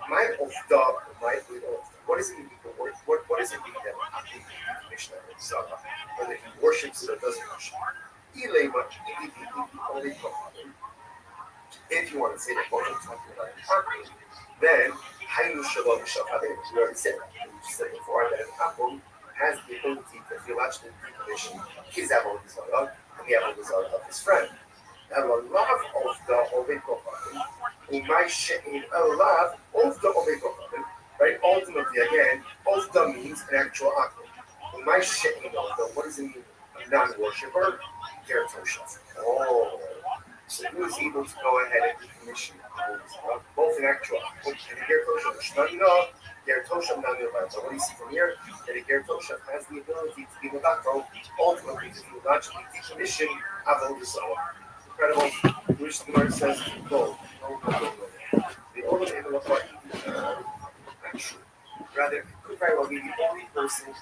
my Ovda, my Ovda. What does it mean to worship? What does it mean that he decommissioned Avodah Zarah? Whether he worships it or doesn't worship it. If you want to say that both are talking about it, then Hainu Shalom Shachabim. We already said that. We said before that an apple has the ability to theologically decommission his Avodah Zarah and the Avodah Zarah of his friend. Now, a love of the Oved Kochanim, Umay She'in, a love of the Oved Kochanim, right? Ultimately, again, Ovda means an actual apple. Umay She'in, what does it mean? A non-worshipper? Ger Toshav. Oh. So he was able to go ahead and decommission both an actual and a Ger Toshav. Shnanina, Ger Toshav, Nanina. So what do you see from here? That a Ger Toshav has the ability to be Madato, ultimately to theologically decommission Avodah Zarah. Incredible. Which the Lord says, no. The only thing not true. Rather, it could very well be the only person who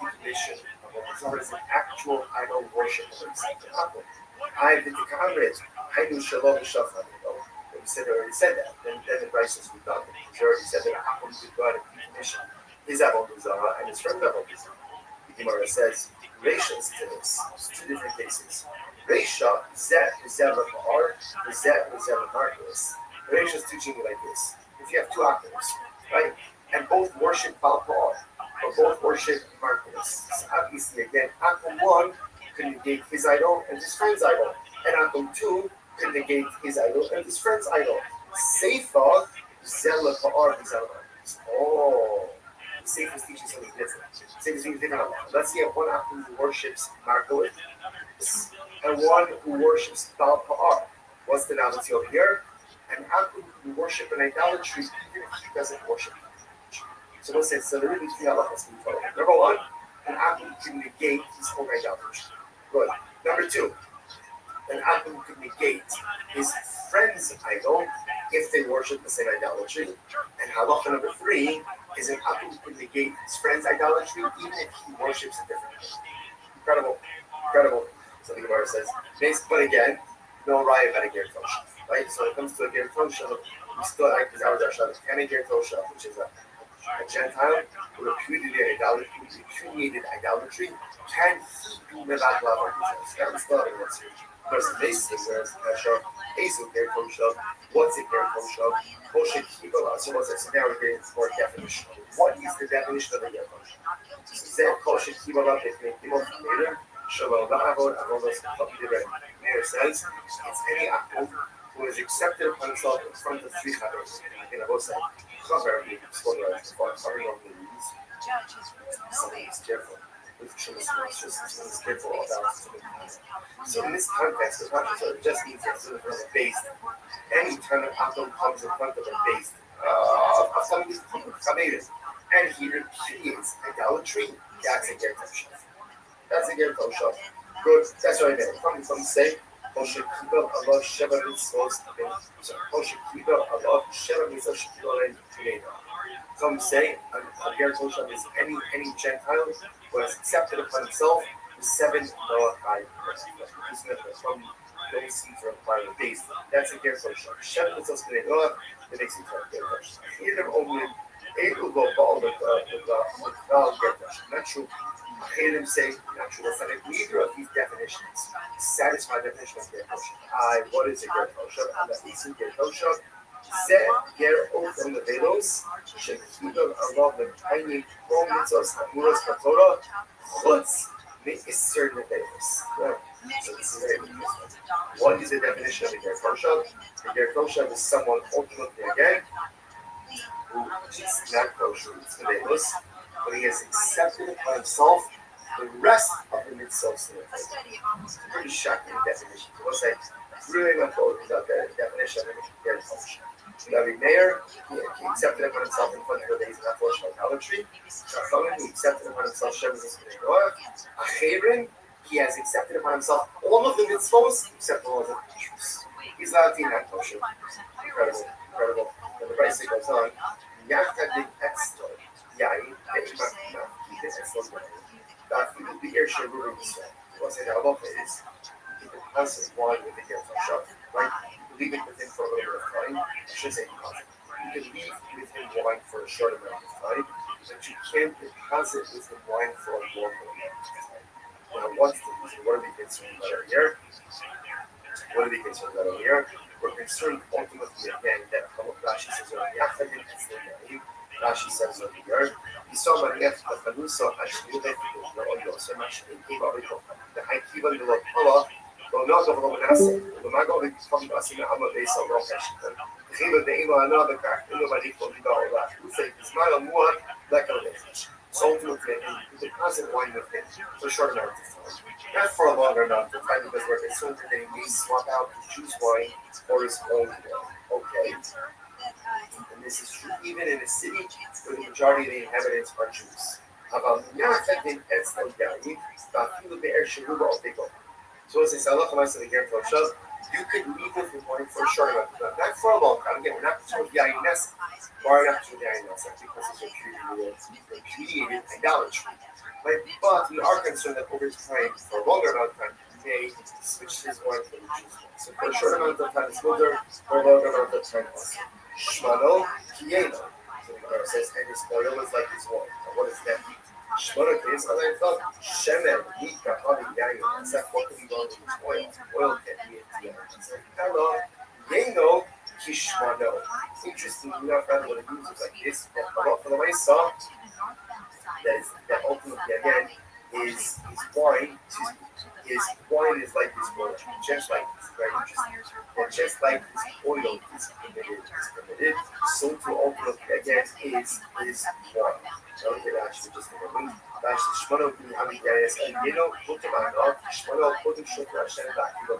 decommission Avodah Zarah is an actual idol worshiper. I did the comrades. I knew Shalom Shafan. We already said that. Then the Bryce we done it. We already said that Akum did go out and decommission his Avodah Zarah and his friend Avodah Zarah. The Gemara says, Reisha's to this. It's two different cases. Reisha, Zet, Zeva Ma'ar, Zet, Zeva Marcus. Reisha's teaching you like this. If you have two actors, right, and both worship Baal Pa'ar, or both worship Marcus, so obviously, again, Akum 1 can negate his idol and his friend's idol, and Akum 2 can negate his idol and his friend's idol. Seifa, Zela Pa'ar, Zela Marcus. Oh, Seifa is teaching something different. Seifa is teaching different. Let's see if one Akum who worships Marcus and one who worships Baal Pa'ar. What's the analogy over here? An Akum who worship an idolatry even if he doesn't worship idolatry. So we'll say, so there are really three halachas we follow. Number one, an Akum can negate his own idolatry. Good. Number two, An atom could negate his friend's idol if they worship the same idolatry. And halacha number 3 is an atom could negate his friend's idolatry even if he worships a different idol. Incredible. So the Gemara says, but again, no raya about a ger toshav, right? So when it comes to a ger toshav, we still like the Rabbi Rothschild, can a ger toshav, which is a Gentile who repudiated idolatry, can he be mevad lava? That was still an answer. Because the basic is Kasha, Azu ger toshav, what's a ger toshav? Moshe Kibbutz, so what's it? So now we're getting more definition. What is the definition of a ger toshav? Zeh Moshe Kibbutz, if they came up later. Mayor says it's any akum who is accepted upon himself in front of 3 chaveros. Again, I will say, chaver being spoken about before, covering over the knees. Something is careful. Just careful about something. So in this context, the context just means that sort of based. Any time an akum comes in front of a base of something is chaveros, and he repudiates idolatry, that's a ger toshav. That's a ger toshav. Good. That's what I meant. Some say, Moshe Kibbutz Allah Sheva Mitzvot. So Moshe Kibbutz Allah Sheva Mitzvot. Some say a ger toshav is any Gentile who has accepted upon himself the 7 Noachai from those seeds are applied to the base. That's a ger toshav. Sheva Mitzvot Noach. That makes it a ger toshav. Here only able to go ball with ger toshav. Not true. Him say natural aesthetic. Neither of these definitions satisfy the definition of ger toshav. What is a ger toshav? And that is ger toshav. Zeh ger from the velos. Shekibbutz Allah the tiny mitzvos hamuros b'Torah chutz me'isser nevelos. So this is very interesting. What is the definition of a ger toshav? A ger toshav is someone ultimately again who is not kosher. It's nevelos. But he has accepted upon himself the rest of the mitzvot. Pretty shocking definition. What's that? Really not told about the definition of a ger toshav. Rabbi Meir, he accepted upon himself in front of the days of not worship idolatry. Chachamim, he accepted upon himself Shemus Noah. Acherim, he has accepted upon himself all of the mitzvot except all of the Jews. He's not a not kosher. Incredible. And the Brisa goes on. Yachad Extor. Yain, the air should really be said. What's it about is you can constant wine with the ger toshav, right? Leave it with him for a little bit of time. I should say constant. You can leave with him wine for a short amount of time, but you can't deposit with him wine for a long amount of time. Now, what's the reason? What are we concerned about here? We're concerned ultimately again that Rashi says Rashi says over here, he saw Maria Fanusa Ashmude Yosef the Haikiva de la Pala, though not of Romanasi, the Mago from Asina Amabes of Rokash, the Hiba de Eva another crack, nobody told me about that. Who say it's not a more like a message. So ultimately, you deposit wine with him for a short amount of time. Not for a longer amount of time because we're concerned that he may swap out the Jews' wine for his own wine. Okay. And this is true even in a city where the majority of the inhabitants are Jews. So as I said, you could leave with your wine for a short amount of time, not for a long time. Again, we're not talking about Yainess, or not talking about Yainess, because it's repudiated idolatry. But we are concerned that over time, for a longer amount of time, he may switch his wine for the Jews' wine. So for a short amount of time, it's mutter, for a longer amount of time, also. Shmano Kieno. So the Gemara says, and his oil is like his wine. Now, what does that mean? Shmano Kieno, as I thought, Shemen, Nika, Havi, Yain, except what can be done with his oil? Oil can't be in the Hello, Yeno, Kishmano. Interesting enough, rather what it uses like this, that for the way I saw, that ultimately, again, his wine is like this oil, just like this, very interesting. And just like this oil is permitted, so to ultimately again is wine. So actually just a moment. Actually, Shmano Hamidayas and Yeno Putamano, Shmano Putum Shukra Shem Bakilo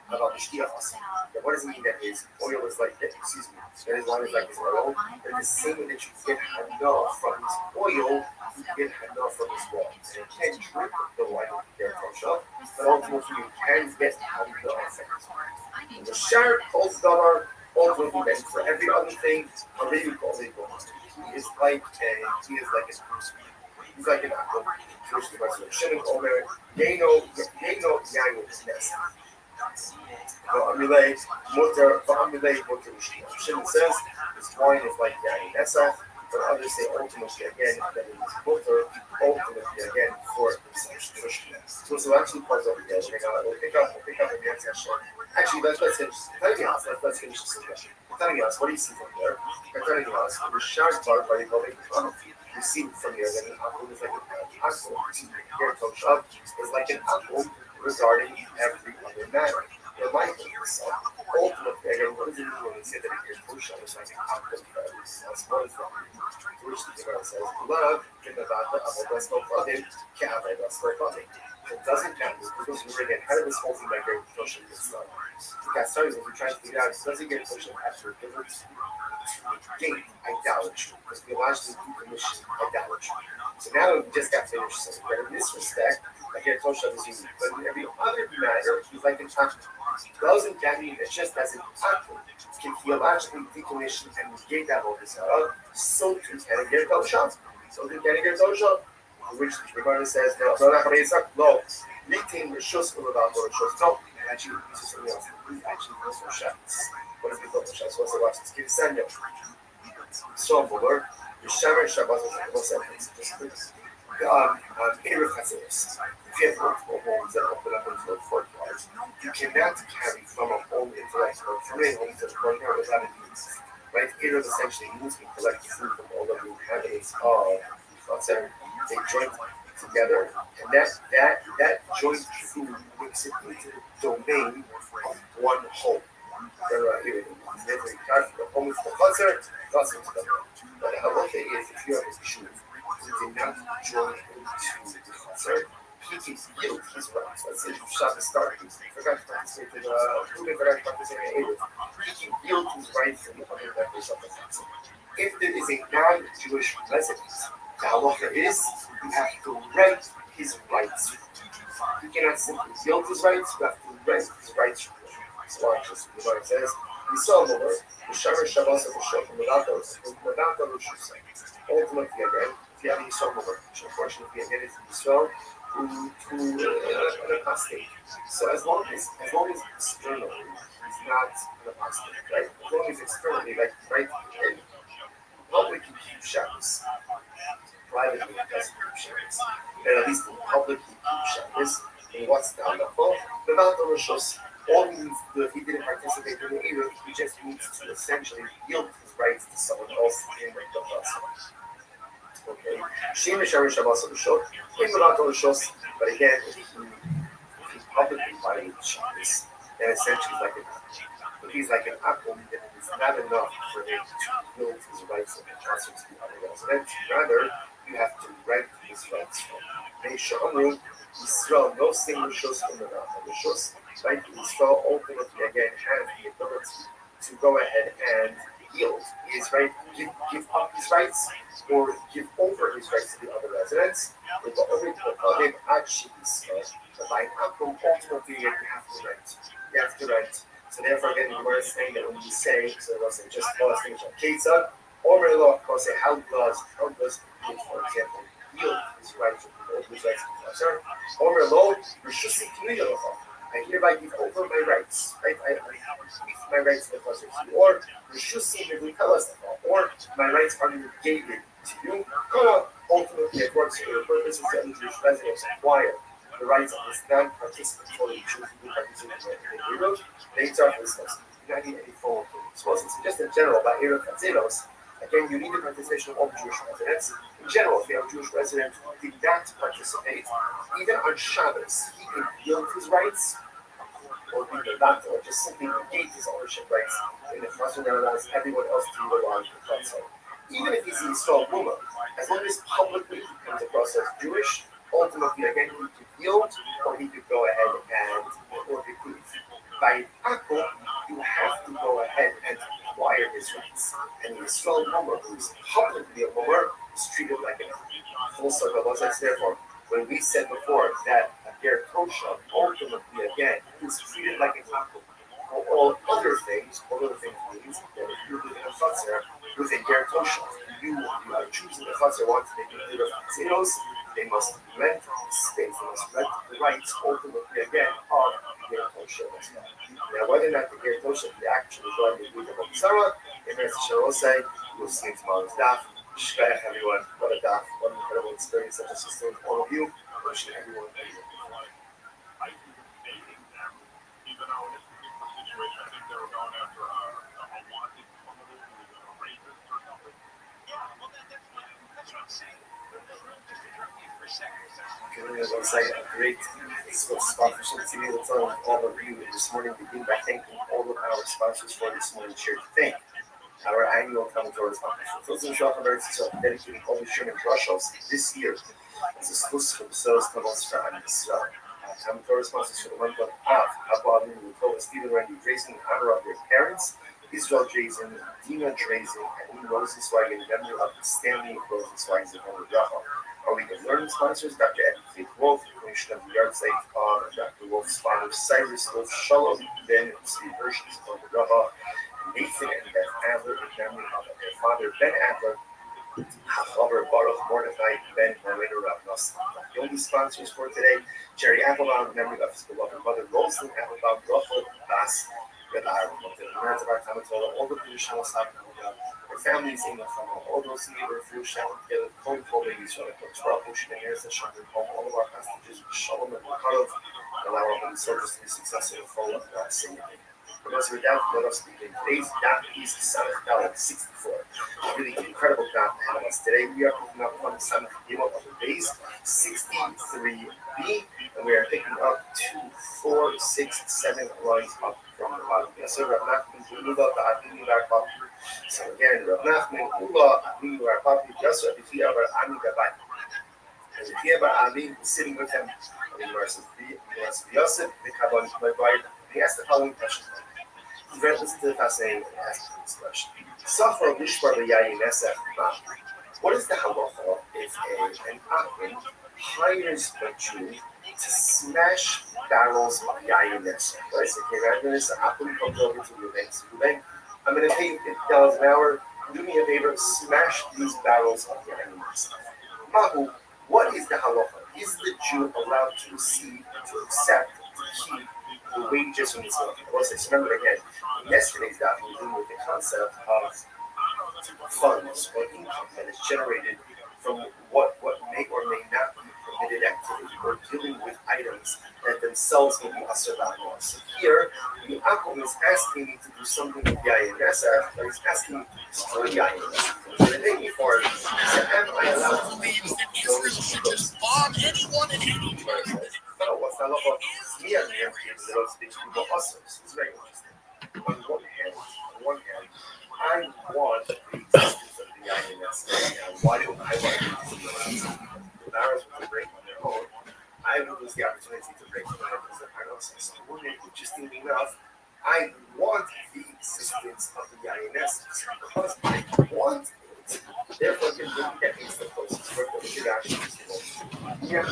about the Shkia Asim. The And what does it mean that his oil is like that? Excuse me. That his wine is like his oil. That the same way that you get hana from his oil, you get hana from his wine. And you can drink the wine of the Kosher, but ultimately you can get hana effect. And the sharp holds dollar ultimately meant for every other thing. Or maybe you call it he is like a he's like an apple. Jewish device. Shouldn't omer. Yeno yayin is nest. Va'amilei mutar Shimon says this wine is like yayin nesa, but others say ultimately again that it is mutar ultimately again for consumption. So actually pause over here. We'll pick up in the next session. Actually, let's finish. Let's finish this discussion. Telling us what do you see from there? Telling us the sharp part by the building. You see from here that an apple is like an apple. Here, Toshav is like an apple regarding every other matter. The life of yourself. Ultimately, again, what does it mean when we say that here, Toshav is like an apple? That's what it's from. Which the Gemara says, love, Kinavata, Avodas, no Fadim, Ka'avadas, no Fadim. It doesn't count because we're again, how did this whole thing like very Toshav get started? It got started when we're trying to figure out, does it get Toshav after deliverance? Gate idolatry, because we largely decommission idolatry. So now we just got finished saying that in this respect, like I told you, is unique. But in every other matter, he's like an atom. Doesn't that mean that just as an atom can theologically decommission and negate that whole desire, so too can it get Toshav. So too can it get Toshav. Which the Gemara says, no, Litin Rishus Ulavat or Rishus. No, actually, this is something else. Actually, goes for Shabbos. What is the thought of Shabbos? What's the last? Let's give Sanya. So, for the Shabbos was just Erev Chazeros. If you have multiple homes that open up into a courtyard, you cannot carry from a home into like from a home to the courtyard without a means. Right? Erev essentially means we collect food from all of the inhabitants of Chazer. They join together, and that joint food makes it into the domain of one home. The home is the Chazer, that's into the home. But the halacha is if you have a Jew who did not join into the Chazer, he can yield his rights. Let's say Shabbos started, he forgot to participate in Erev. He can yield his rights to the other members of the Chazer. If there is a non-Jewish resident, the halacha is you have to rent his rights. You cannot simply yield his rights, you have to rent his rights. So watch this. The Gemara says, we saw the word, the Shabbos Shabbos of the Shofar without the Rosh. Ultimately, again, if you have any Yisrael, which unfortunately again is Yisrael, to an apostate. So as long as externally he's not an apostate, right? As long as externally, like right, public can keep Shabbos. Privately doesn't keep Shabbos. And at least in public he keeps Shabbos. And what's the halacha? Without the Roshos, all he needs to do if he didn't participate in the Erev, he just needs to essentially yield his rights to someone else in the Roshos. Okay. Shem Shabbos Shabbos Roshos, without the Roshos, but again, if he publicly violates Shabbos, then essentially like an apple. If he's like an apple, then it's not enough for him to yield his rights and transfer to the other residents. Rather, you have to rent his rights from him. Amru, Yisrael, no single Roshos from the Roshos, right? Yisrael ultimately again has the ability to go ahead and yield his right, give up his rights, or give over his rights to the other residents. But the only problem actually is that by apple, ultimately you have to rent. You have to rent. So therefore, again, the Gemara is saying that when you say, so it wasn't just last thing on Ketzah, or law, of course, say how does for example, yield his rights over his rights to the Chazer? Or law, Rishus K'niyah I hereby give over my rights. Right? I give my rights to the Chazer. Or Rishus or my rights are negated to you. Ultimately, according to the purposes that the Jewish residents acquire the rights of this non-participatory Jews who participate in the Erev, they start this list. You don't need any formal so just in general, about Erev Chazeros, again, you need the participation of all Jewish residents. In general, if you have a Jewish resident who did not participate, even on Shabbos, he can yield his rights, or either not, or just simply negate his ownership rights in the Chazer that allows everyone else to utilize the Chazer. Even if he's an Yisrael woman, as long as publicly he comes across as Jewish, ultimately, again, he could yield, or he could go ahead and, or bequeath. By Akko, you have acquire his rights. And the Yisrael Momer, who is publicly a Momer, is treated like an full circle. Therefore, when we said before that a Ger Kosher ultimately again is treated like a taco, all other things means that if you're living a Chatzar with a Ger Kosher, you are choosing a Chatzar, want to make it of Tzinos, they must rent the space, they must rent the rights ultimately again of the Ger Kosher as well. Now, whether or not the Ger Kosher can actually go and do the Sarah, in Eretz Shalosai, we'll see in tomorrow's daf. Shkaya, everyone. What a daf. What an incredible experience such a system with all of you. Wishing everyone a good Giving us a great sponsorship TV. Let's all of you this morning begin by thanking all of our sponsors for this morning's share to thank our annual Talmud sponsors. Those in Shulchan Aruch dedicating all the Sherman Drushos this year as exclusive for the sales Talmud for Am Yisrael. Talmud sponsors for the month of Av, Abba Avinu, Lutova, Stephen Randy Drazen in honor of their parents, Israel Drazen, Dina Drazen, and Ian Rosenzweig in memory of Stanley Rosenzweig's and Homer Bracha. Our week of learning sponsors, Dr. Eddie Faith Wolf, Commissioner of the Yard Site, Dr. Wolf's father, Cyrus Wolf, Shalom, Ben, Steve Hirsch's Homer Bracha, Nathan and Beth Adler in memory of their father, Ben Adler, Hachaber Baruch Mordechai Ben Marina Rav Nosson. The only sponsors for today, Jerry Applebaum in memory of his beloved mother, Rosalind Applebaum, Rachel Bas, Red Iron, the parents of our Tamatola, all the traditional Sabbath, their families in the family, all those neighbors through Shalom together, Kol Kol Babies, Shalom, Torah, Pushing, and Yeres, Hashem, all of our hostages, Shalom and Makarov, allow our holy soldiers to be successful in full of that same day. For those who are down, let us begin. Today's daf is Samach Daled 64. Really incredible daf ahead of us. Today we are picking up from Samach Gimel of the base 63b, and we are picking up 2, 4, 6, 7 lines up from the bottom. So Rav Nachman Ula Ta'adini Bar So again, Rav Nachman Ula Ta'adini Bar Papi just Rav Tia Bar Ami Gabai. And the Tia Bar Ami was sitting with him. And he was Yosef, the Kabbalah, my bride. He asked the following question. Very listen to the fascinating aspect of this question. Safar Lishbar Yayin Nesef. What is the halacha if an Achim hires a Jew to smash barrels of Yayin Nesef? Right? So, okay, right when this Achim comes over to the bank, I'm going to pay you $50 an hour. Do me a favor, smash these barrels of Yayin Nesef. Mahu, what is the halacha? Is the Jew allowed to receive, to accept, to keep the wages from his work? Remember again, in yesterday's daf, we were dealing with the concept of funds or income that is generated from what may or may not be permitted activity, or dealing with items that themselves may be asur b'amor. So here, the Akum is asking me to do something with Yayin Nesef, but he's asking me to destroy Yayin Nesef. The day before, he said, am I allowed to believes that Israel should just bomb anyone and anyone? No, what's the halacha? Me and him, the Lord speaks to us. It's very interesting. On one hand, I want the existence of the Yayin Nesef. Why do I want the existence of the barrels to break on their own? I would lose the opportunity to break them out because of paralysis. Interestingly enough, I want the existence of the Yayin Nesef because I want it. Therefore, that means the closest word that we could actually see. Here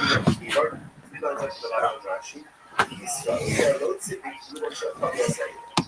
we are. We don't touch the bottom of Rashi.